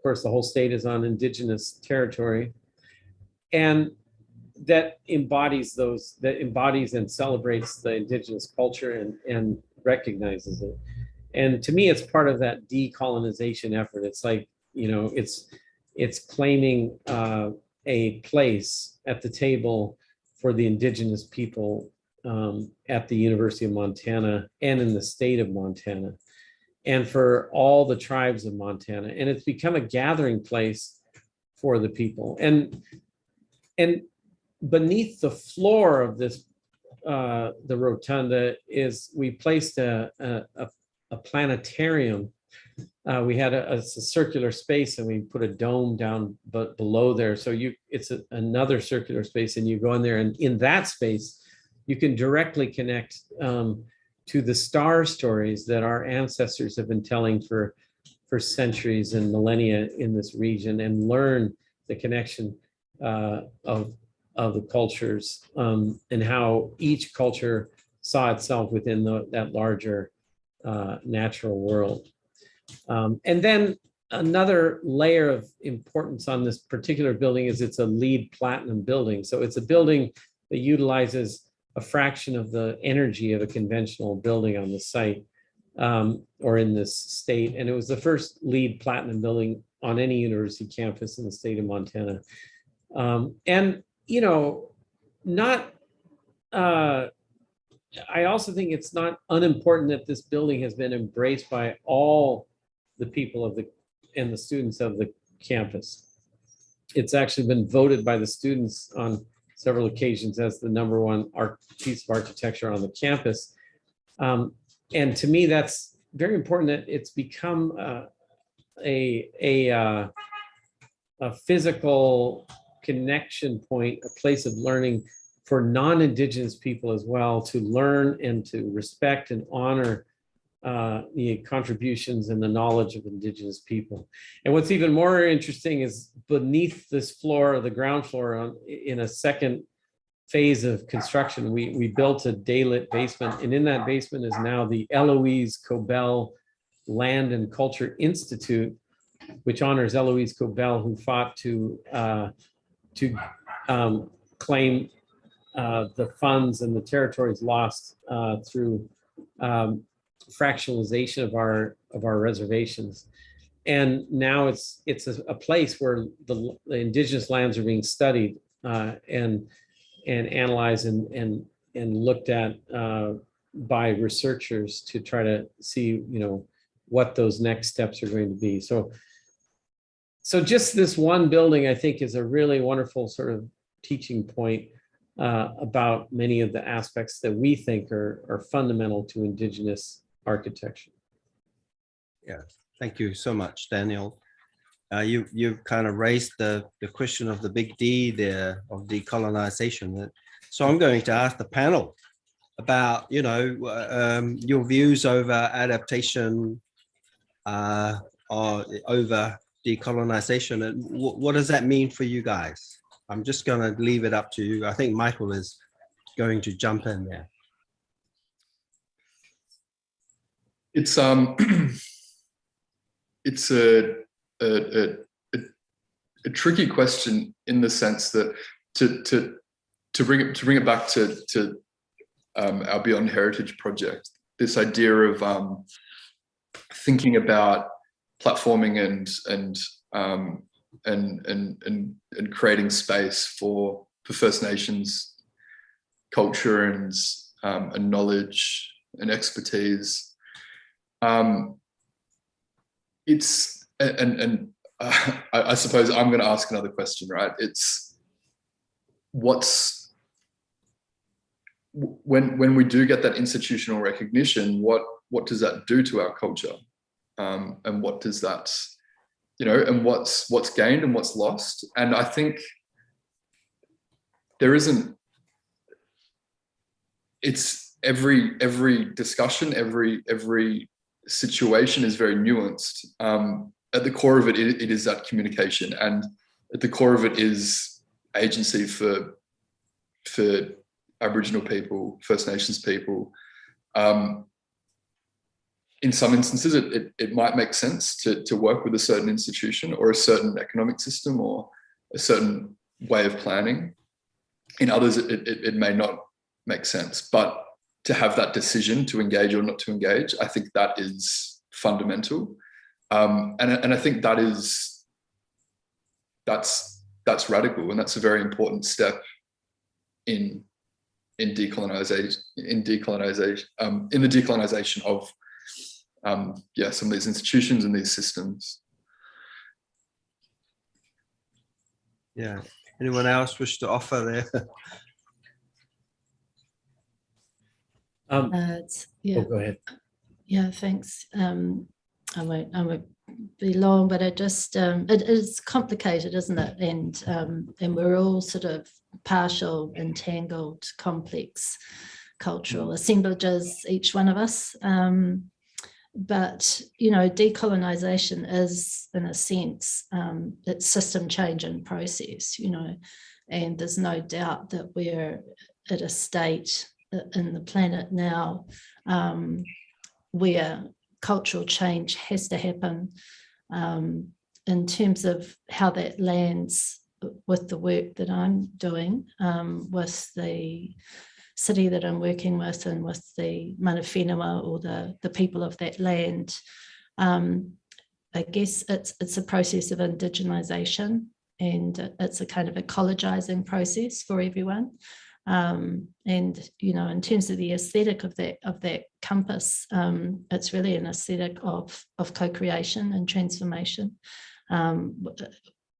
course, the whole state is on indigenous territory. And that embodies and celebrates the indigenous culture and recognizes it. And to me, it's part of that decolonization effort. It's like, it's claiming a place at the table for the indigenous people at the University of Montana and in the state of Montana, and for all the tribes of Montana. And it's become a gathering place for the people. And beneath the floor of this, the rotunda, we placed a planetarium. We had a circular space, and we put a dome down but below there. So it's another circular space, and you go in there, and in that space, you can directly connect to the star stories that our ancestors have been telling for centuries and millennia in this region, and learn the connection of the cultures and how each culture saw itself within that larger natural world. And then another layer of importance on this particular building is it's a LEED Platinum building. So it's a building that utilizes a fraction of the energy of a conventional building on the site or in this state. And it was the first LEED Platinum building on any university campus in the state of Montana. And, I also think it's not unimportant that this building has been embraced by all the people and the students of the campus. It's actually been voted by the students on several occasions as the #1 piece of architecture on the campus. And to me, that's very important that it's become a physical connection point, a place of learning for non-Indigenous people as well, to learn and to respect and honor the contributions and the knowledge of Indigenous people. And what's even more interesting is beneath this floor, the ground floor, in a second phase of construction, we built a daylit basement, and in that basement is now the Eloise Cobell Land and Culture Institute, which honors Eloise Cobell, who fought to claim the funds and the territories lost through fractionalization of our reservations. And now it's a place where the Indigenous lands are being studied and analyzed and looked at by researchers to try to see, what those next steps are going to be. So just this one building, I think, is a really wonderful sort of teaching point about many of the aspects that we think are fundamental to Indigenous architecture.
Yeah, thank you so much, Daniel. You've kind of raised the question of the big D there of decolonization. So I'm going to ask the panel about, your views over adaptation or over decolonization, and what does that mean for you guys? I'm just going to leave it up to you. I think Michael is going to jump in there.
It's it's a tricky question in the sense that to bring it back to our Beyond Heritage project, this idea of thinking about platforming and creating space for First Nations culture and knowledge and expertise. I suppose I'm going to ask another question, right? It's when we do get that institutional recognition, what does that do to our culture? And what does that, and what's gained and what's lost? And I think there isn't, it's every discussion, every situation is very nuanced. At the core of it, it is that communication, and at the core of it is agency for Aboriginal people, First Nations people. In some instances, it might make sense to work with a certain institution or a certain economic system or a certain way of planning. In others, it may not make sense. But to have that decision to engage or not to engage, I think that is fundamental. And I think that's radical, and that's a very important step in the decolonization of some of these institutions and these systems.
Yeah. Anyone else wish to offer there?
Yeah.
Oh, go ahead.
Yeah, thanks. I won't be long, but it just it is complicated, isn't it? And we're all sort of partial, entangled, complex cultural assemblages, each one of us. But decolonization is, in a sense, it's system change in process. And there's no doubt that we're at a state in the planet now where cultural change has to happen. In terms of how that lands with the work that I'm doing, with the city that I'm working with and with the mana whenua or the people of that land, I guess it's a process of indigenisation, and it's a kind of ecologizing process for everyone. And in terms of the aesthetic of that compass, it's really an aesthetic of co-creation and transformation.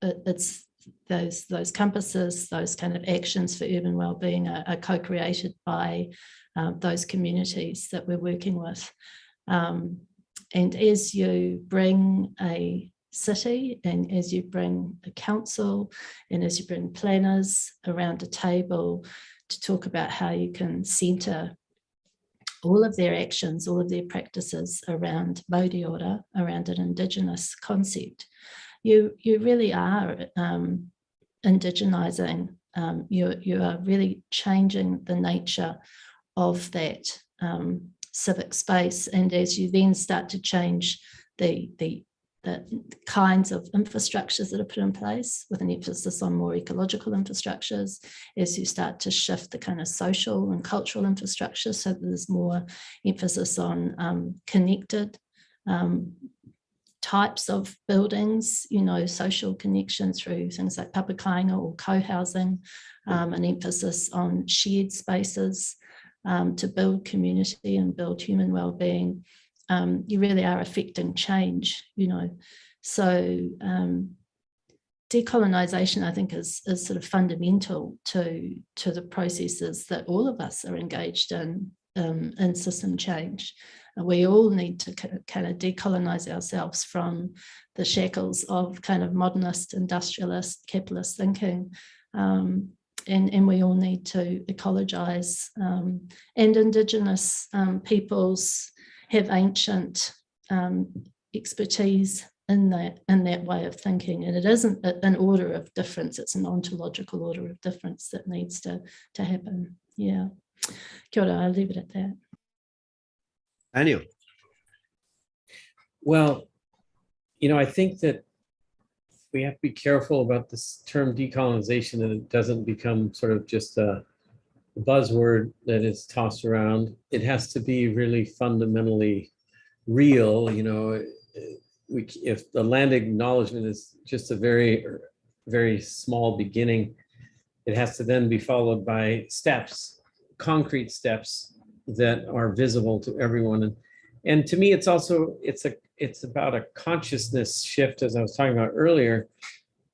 It's those compasses, those kind of actions for urban well-being are co-created by those communities that we're working with. And as you bring a city, and as you bring a council, and as you bring planners around a table to talk about how you can centre all of their actions, all of their practices around Māori ora, around an Indigenous concept, you really are indigenising. You are really changing the nature of that civic space. And as you then start to change the kinds of infrastructures that are put in place, with an emphasis on more ecological infrastructures, as you start to shift the kind of social and cultural infrastructure, so that there's more emphasis on connected types of buildings, social connection through things like papakainga or co-housing, an emphasis on shared spaces to build community and build human well-being. You really are affecting change, So decolonisation, I think, is sort of fundamental to the processes that all of us are engaged in system change. And we all need to kind of decolonise ourselves from the shackles of kind of modernist, industrialist, capitalist thinking. And we all need to ecologise. And Indigenous peoples have ancient expertise in that way of thinking, and it isn't an order of difference, it's an ontological order of difference that needs to happen. Yeah. Kia ora, I'll leave it at that.
Daniel.
Well, I think that we have to be careful about this term decolonization, that it doesn't become sort of just a buzzword that is tossed around. It has to be really fundamentally real. You know, if the land acknowledgement is just a very, very small beginning, it has to then be followed by steps, concrete steps that are visible to everyone. And to me, it's also, it's about a consciousness shift, as I was talking about earlier,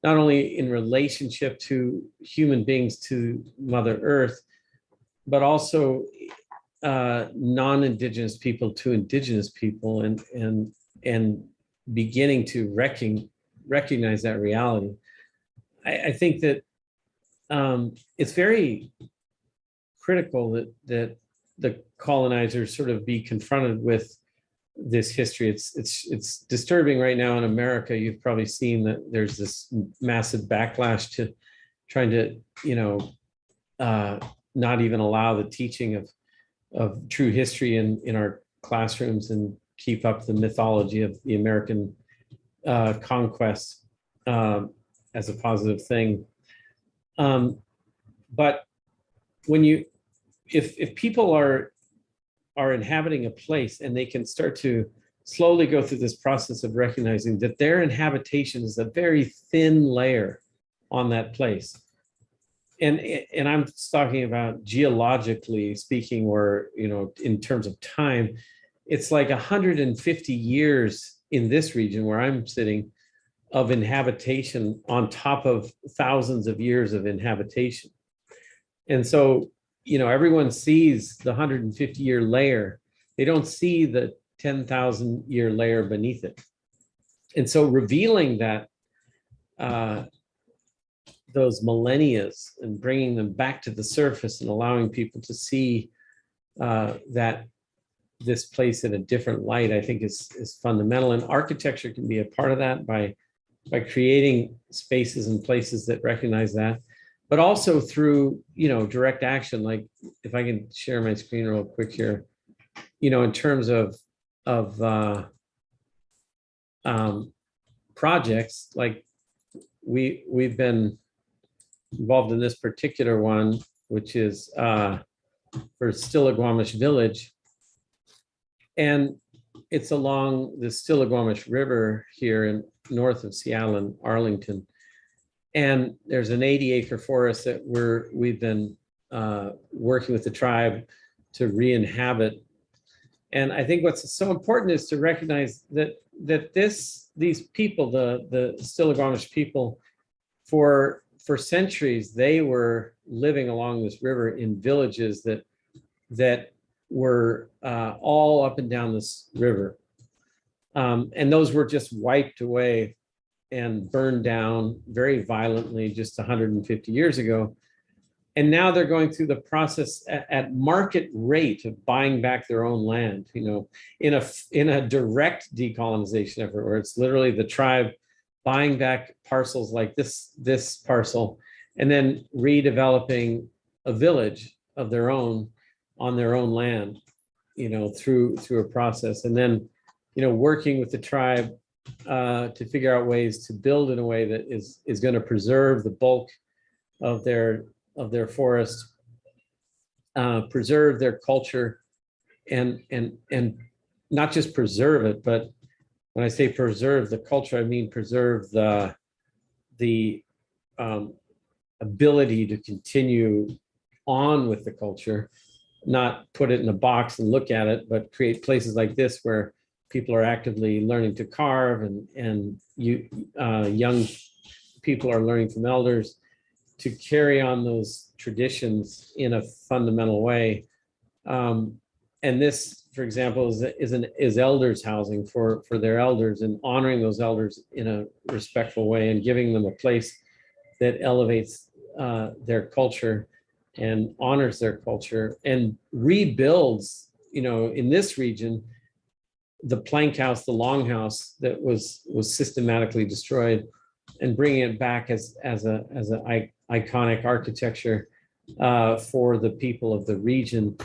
not only in relationship to human beings, to Mother Earth, but also non-Indigenous people to Indigenous people, and beginning to recognize that reality. I think that it's very critical that the colonizers sort of be confronted with this history. It's disturbing right now in America. You've probably seen that there's this massive backlash to trying to, you know, not even allow the teaching of true history in our classrooms and keep up the mythology of the American conquest as a positive thing. But when if people are inhabiting a place and they can start to slowly go through this process of recognizing that their inhabitation is a very thin layer on that place. And I'm talking about geologically speaking, or, you know, in terms of time, it's like 150 years in this region where I'm sitting of inhabitation on top of thousands of years of inhabitation. And so, you know, everyone sees the 150-year layer. They don't see the 10,000-year layer beneath it. And so revealing that, those millennia and bringing them back to the surface and allowing people to see that this place in a different light, I think is fundamental. And architecture can be a part of that by creating spaces and places that recognize that, but also through, you know, direct action. Like, if I can share my screen real quick here, you know, in terms of projects, like we've been involved in this particular one, which is for Stillaguamish Village. And it's along the Stillaguamish River here in north of Seattle and Arlington. And there's an 80-acre forest that we've been working with the tribe to re-inhabit. And I think what's so important is to recognize that these people, the Stillaguamish people, for centuries, they were living along this river in villages that were all up and down this river. And those were just wiped away and burned down very violently just 150 years ago. And now they're going through the process at market rate of buying back their own land, you know, in a direct decolonization effort, where it's literally the tribe buying back parcels like this parcel, and then redeveloping a village of their own on their own land, you know, through a process. And then, you know, working with the tribe to figure out ways to build in a way that is going to preserve the bulk of their forest, preserve their culture, and not just preserve it, but when I say preserve the culture, I mean preserve the ability to continue on with the culture, not put it in a box and look at it, but create places like this where people are actively learning to carve, and young people are learning from elders to carry on those traditions in a fundamental way. And this, for example, is elders housing for their elders, and honoring those elders in a respectful way and giving them a place that elevates their culture and honors their culture and rebuilds, you know, in this region, the plank house, the longhouse that was systematically destroyed, and bringing it back as an iconic architecture for the people of the region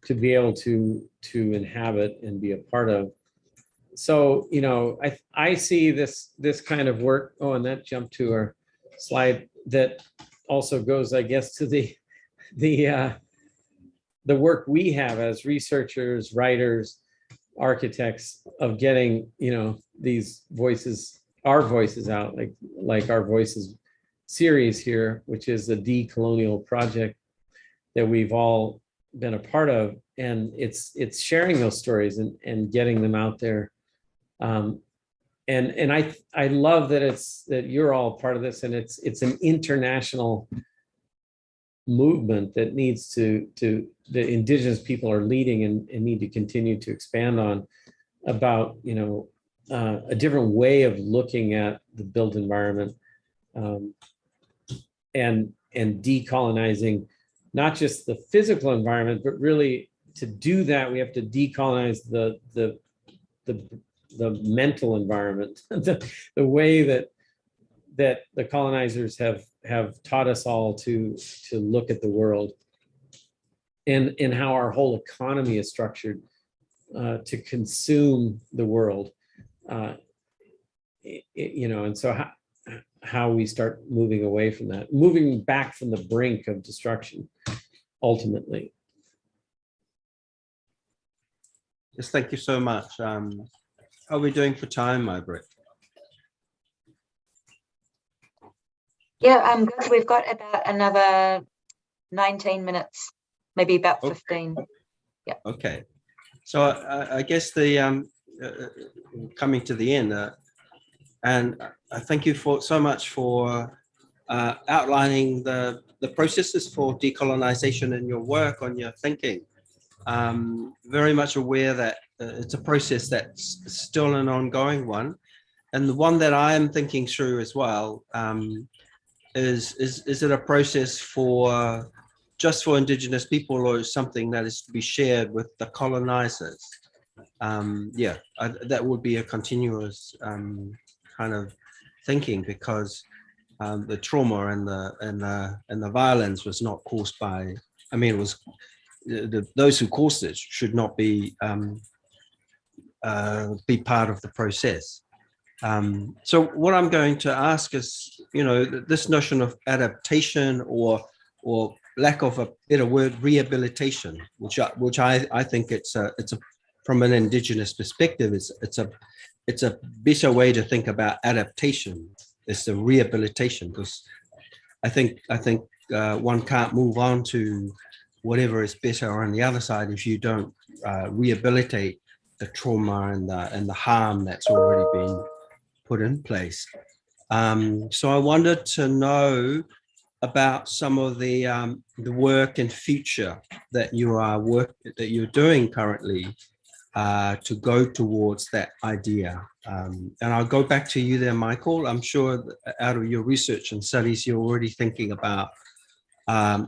to be able to inhabit and be a part of. So, you know, I see this kind of work. Oh, and that jumped to our slide that also goes, I guess, to the the work we have as researchers, writers, architects of getting, these voices, our voices out, like our voices series here, which is a decolonial project that we've all been a part of. And it's sharing those stories and getting them out there. And I love that you're all part of this, and it's an international movement that needs to the Indigenous people are leading and need to continue to expand on, about a different way of looking at the built environment, and decolonizing not just the physical environment, but really to do that we have to decolonize the mental environment, the way that the colonizers have taught us all to look at the world, and how our whole economy is structured to consume the world, and so how we start moving away from that, moving back from the brink of destruction, ultimately.
Yes, thank you so much. How are we doing for time, Margaret?
Yeah, good. We've got about another 19 minutes, maybe about 15.
Okay.
Yeah.
Okay. So I guess the coming to the end, and I thank you so much for outlining the processes for decolonization in your work, on your thinking. Very much aware that it's a process that's still an ongoing one, and the one that I am thinking through as well. Is it a process for just for Indigenous people, or is something that is to be shared with the colonizers? That would be a continuous kind of thinking, because the trauma and the violence was not caused by. I mean, it was those who caused it should not be part of the process. So what I'm going to ask is, this notion of adaptation, or lack of a better word, rehabilitation, which I think it's a from an Indigenous perspective, it's a better way to think about adaptation. It's the rehabilitation, because I think one can't move on to whatever is better on the other side if you don't rehabilitate the trauma and the harm that's already been put in place. So I wanted to know about some of the work and future that you're doing currently to go towards that idea. And I'll go back to you there, Michael. I'm sure out of your research and studies, you're already thinking about a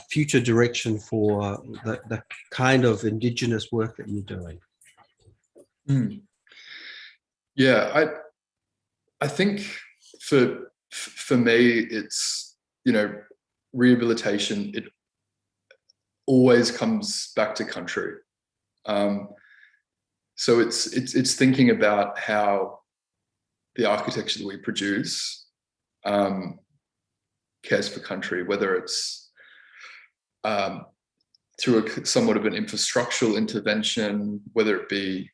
future direction for the kind of Indigenous work that you're doing.
Yeah, I think for me, it's, rehabilitation, it always comes back to country. So it's thinking about how the architecture that we produce cares for country, whether it's through somewhat of an infrastructural intervention, whether it be.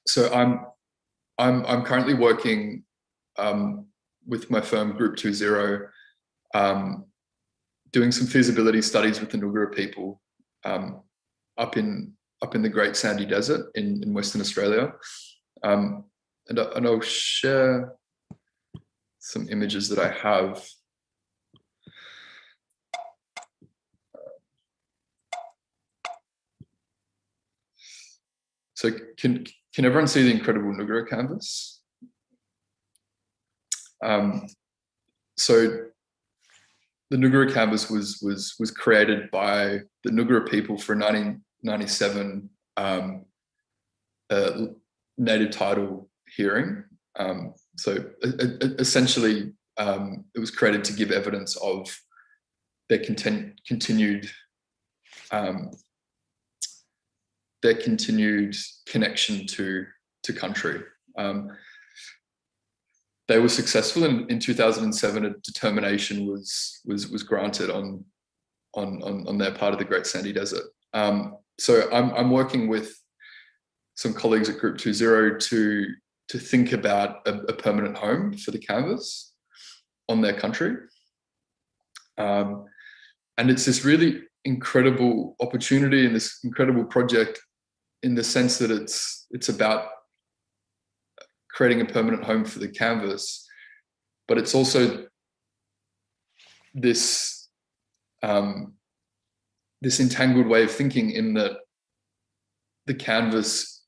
So I'm currently working with my firm Group 20, doing some feasibility studies with the Noongar people up in the Great Sandy Desert in Western Australia, and I'll share some images that I have. So can everyone see the incredible Noongar canvas? So the Noongar canvas was created by the Noongar people for 1997 native title hearing. So essentially, it was created to give evidence of their continued connection to country. They were successful in 2007. A determination was granted on on their part of the Great Sandy Desert. So I'm working with some colleagues at Group 2.0 to think about a permanent home for the canvas on their country. And it's this really incredible opportunity and this incredible project in the sense that it's about creating a permanent home for the canvas, but it's also this this entangled way of thinking in that the canvas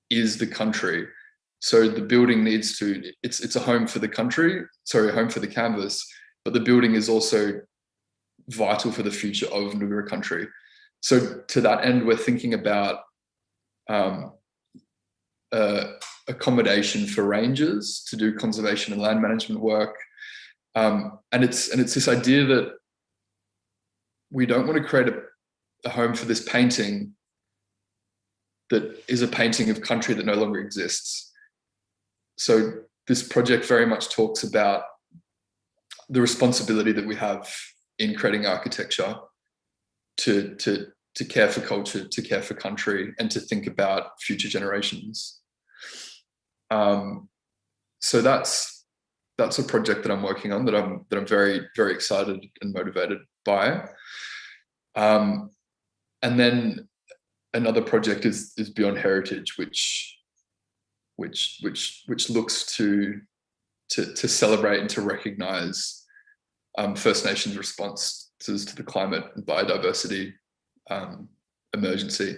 is the country. So the building needs to, it's a home for the country, sorry, a home for the canvas, but the building is also vital for the future of Noongar country. So to that end, we're thinking about accommodation for rangers to do conservation and land management work. And it's this idea that we don't want to create a home for this painting that is a painting of country that no longer exists. So this project very much talks about the responsibility that we have in creating architecture to care for culture, to care for country, and to think about future generations. So that's a project that I'm working on that I'm very, very excited and motivated by. And then another project is Beyond Heritage, which looks to celebrate and to recognise First Nations responses to the climate and biodiversity emergency.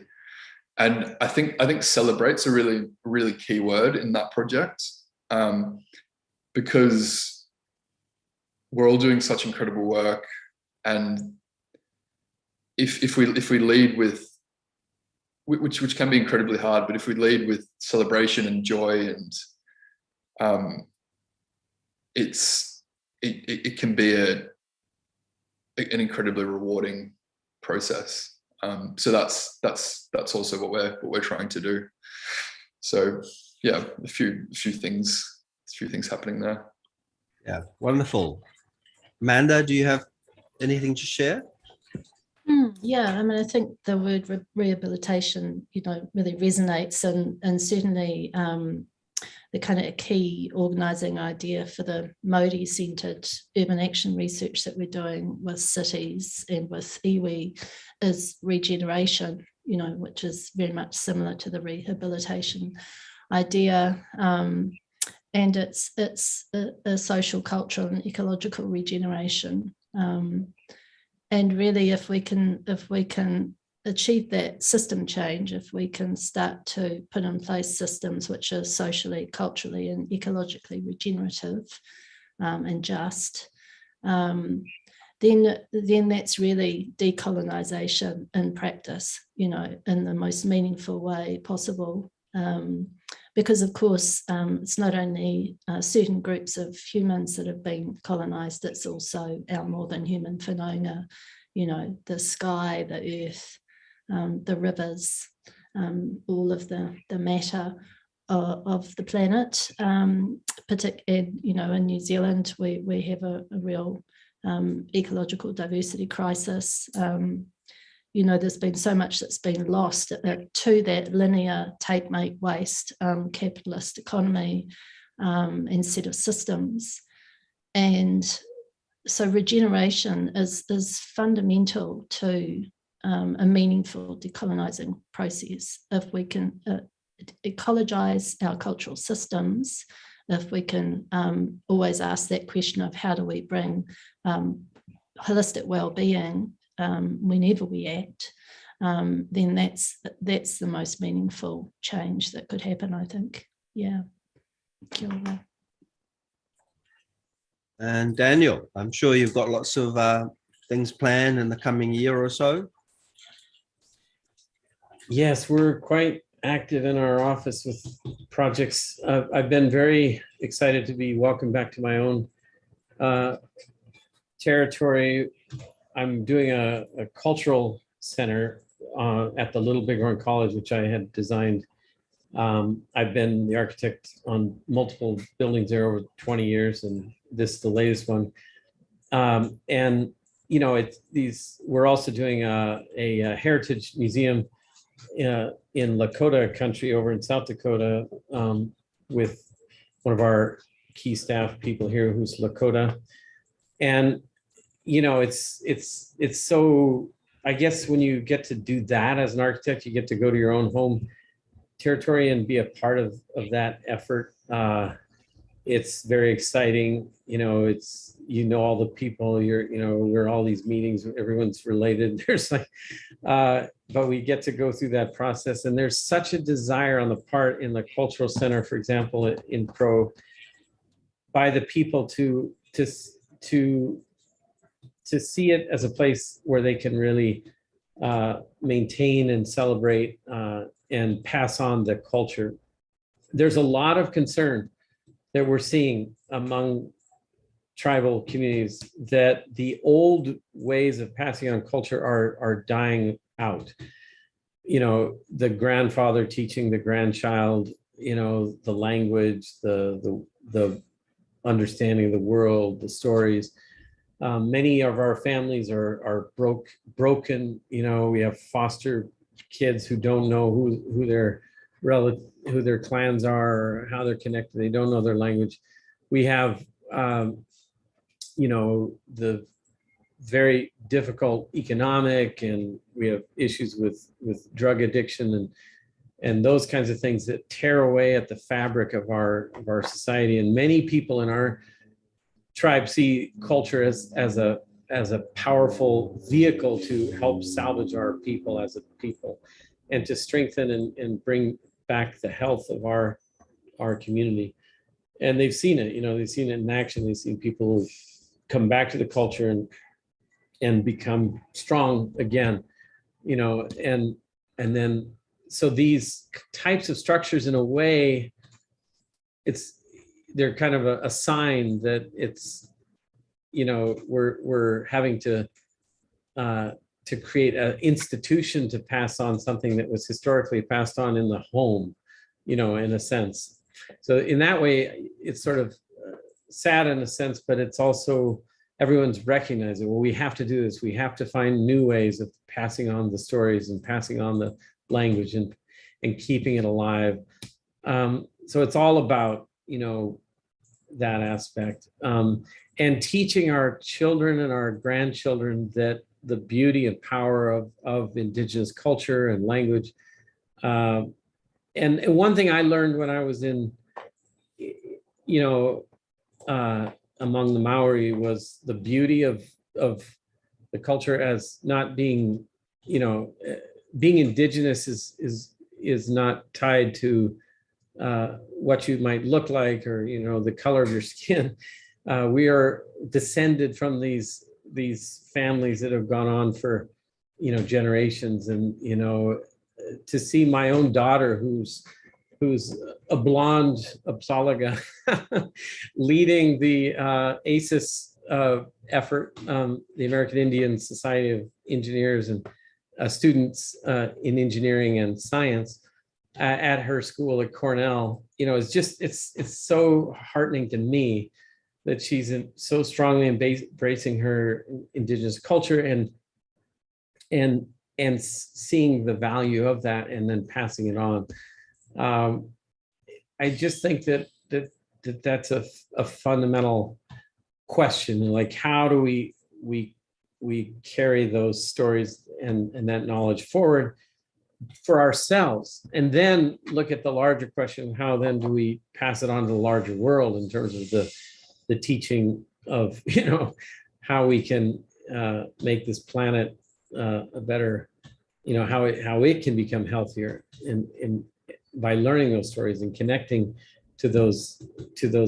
And I think celebrate's a really key word in that project, because we're all doing such incredible work, and if we lead with, which can be incredibly hard, but if we lead with celebration and joy, and it can be an incredibly rewarding process. So that's also what we're trying to do. So yeah, a few things happening there.
Yeah, wonderful. Amanda, do you have anything to share?
Yeah, I mean, I think the word rehabilitation, really resonates, and certainly the kind of key organising idea for the Māori-centred urban action research that we're doing with cities and with iwi is regeneration, which is very much similar to the rehabilitation idea. And it's a social, cultural and ecological regeneration. And really, if we can achieve that system change, if we can start to put in place systems which are socially, culturally and ecologically regenerative and just, then that's really decolonization in practice, in the most meaningful way possible. Because of course, it's not only certain groups of humans that have been colonized, it's also our more than human whanaunga, the sky, the earth, the rivers, all of the matter of the planet. Particularly, in New Zealand, we have a real ecological diversity crisis. There's been so much that's been lost to that linear take, make, waste capitalist economy and set of systems. And so regeneration is fundamental to a meaningful decolonizing process. If we can ecologize our cultural systems, if we can always ask that question of how do we bring holistic well-being whenever we act, then that's the most meaningful change that could happen, I think. Yeah. Kia ora.
And Daniel, I'm sure you've got lots of things planned in the coming year or so.
Yes, we're quite active in our office with projects. I've been very excited to be welcomed back to my own territory. I'm doing a cultural center at the Little Bighorn College, which I had designed. I've been the architect on multiple buildings there over 20 years, and this is the latest one. And you know, we're also doing a heritage museum in Lakota country over in South Dakota with one of our key staff people here who's Lakota. And, you know, it's so, I guess when you get to do that as an architect, you get to go to your own home territory and be a part of that effort. It's very exciting. You know, it's, you know, all the people, we're all these meetings, everyone's related. There's like, but we get to go through that process. And there's such a desire on the part in the cultural center, for example, in Pro, by the people to see it as a place where they can really maintain and celebrate and pass on the culture. There's a lot of concern that we're seeing among tribal communities that the old ways of passing on culture are dying out. You know, the grandfather teaching the grandchild, you know, the language, the understanding of the world, the stories. Many of our families are broken. You know, we have foster kids who don't know who their clans are, or how they're connected. They don't know their language. We have, you know, the very difficult economic, and we have issues with drug addiction and those kinds of things that tear away at the fabric of our society. And many people in our tribe see culture as a powerful vehicle to help salvage our people as a people, and to strengthen and bring back the health of our community. And they've seen it, you know, they've seen it in action. They've seen people who've come back to the culture and become strong again, you know, and then, so these types of structures, in a way, they're kind of a sign that it's, you know, we're having to create an institution to pass on something that was historically passed on in the home, you know, in a sense. So in that way, it's sort of sad in a sense, but it's also, everyone's recognizing, well, we have to do this. We have to find new ways of passing on the stories and passing on the language and keeping it alive. So it's all about, you know, that aspect, and teaching our children and our grandchildren that the beauty and power of Indigenous culture and language. And one thing I learned when I was in, you know, among the Maori, was the beauty of the culture as not being, you know, being Indigenous is not tied to what you might look like, or, you know, the color of your skin. We are descended from these families that have gone on for, you know, generations. And, you know, to see my own daughter, who's a blonde Apsalaga, leading the ACES effort, the American Indian Society of Engineers, and students in engineering and science at her school at Cornell, you know, it's so heartening to me that she's so strongly embracing her Indigenous culture and seeing the value of that and then passing it on. I just think that's a fundamental question. Like, how do we carry those stories and that knowledge forward for ourselves, and then look at the larger question: how then do we pass it on to the larger world in terms of the teaching of, you know, how we can make this planet a better, you know, how it can become healthier, and by learning those stories and connecting to those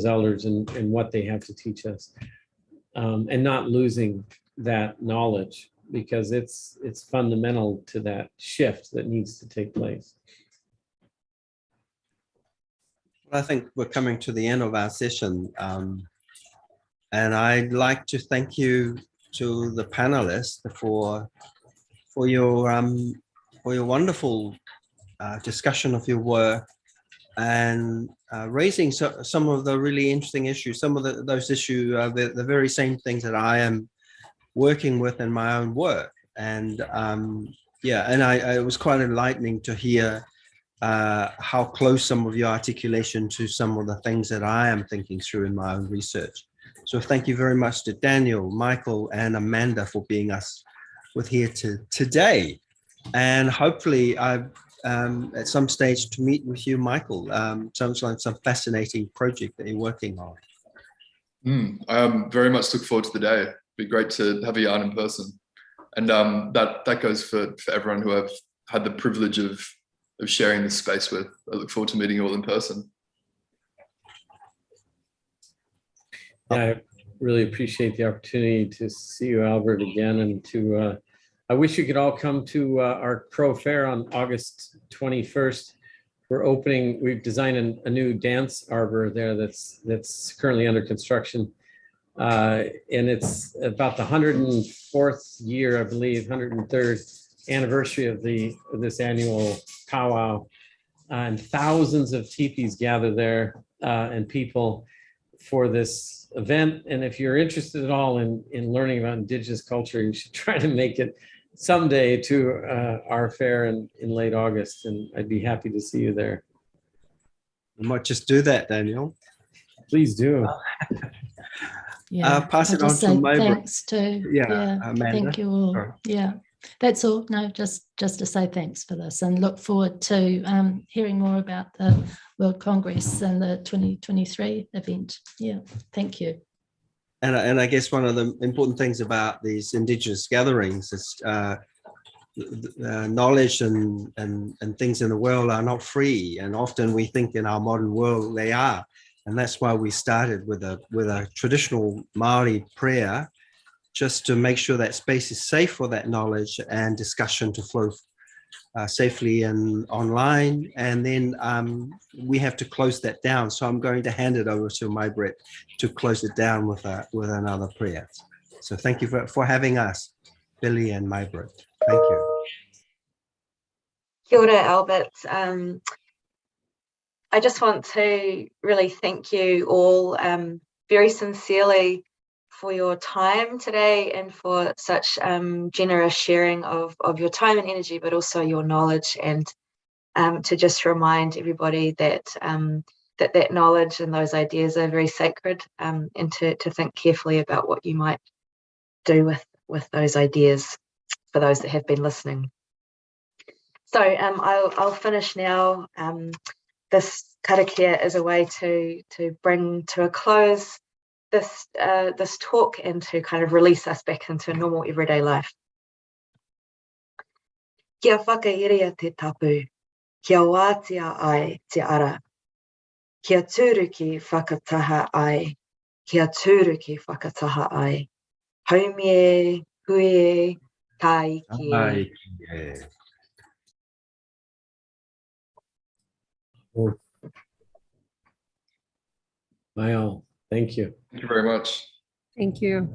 elders and what they have to teach us, and not losing that knowledge, because it's fundamental to that shift that needs to take place.
I think we're coming to the end of our session, and I'd like to thank you to the panelists for your wonderful discussion of your work, and raising some of the really interesting issues. Some of those issues are the very same things that I am working with in my own work. And yeah, and it was quite enlightening to hear how close some of your articulation to some of the things that I am thinking through in my own research. So thank you very much to Daniel, Michael, and Amanda for being with here today. And hopefully I've at some stage to meet with you, Michael. Sounds like some fascinating project that you're working on.
I very much look forward to the day. It'd be great to have a yarn in person. And that goes for everyone who I've had the privilege of sharing this space with. I look forward to meeting you all in person.
Yeah, I really appreciate the opportunity to see you, Albert, again, and to I wish you could all come to our Crow Fair on August 21st. We've designed a new dance arbor there that's currently under construction. And it's about the 104th year, I believe, 103rd anniversary of this annual powwow. And thousands of teepees gather there and people for this event. And if you're interested at all in learning about Indigenous culture, you should try to make it someday to our fair in late August, and I'd be happy to see you there.
I might just do that, Daniel.
Please do.
Yeah,
pass it on to Maybrit.
Thanks to
Amanda.
thank you all.
Sorry.
Yeah, that's all. No, just to say thanks for this, and look forward to hearing more about the World Congress and the 2023 event. Yeah, thank you.
And I guess one of the important things about these Indigenous gatherings is knowledge and things in the world are not free, and often we think in our modern world they are, and that's why we started with a traditional Maori prayer, just to make sure that space is safe for that knowledge and discussion to flow safely and online. And then we have to close that down. So I'm going to hand it over to Maybrit to close it down with another prayer. So thank you for having us, Billy and Maybrit. Thank you.
Kia ora, Albert. I just want to really thank you all very sincerely for your time today and for such generous sharing of your time and energy, but also your knowledge, and to just remind everybody that that knowledge and those ideas are very sacred, and to think carefully about what you might do with those ideas for those that have been listening. So I'll finish now. This karakia is a way to bring to a close this talk and to kind of release us back into normal everyday life. Kia whakairia te tapu, kia wātia ai te ara, kia tūru ki whakataha ai, kia tūru ki whakataha ai, haumie, hui, kai ki.
Well, thank you.
Thank you very much.
Thank you.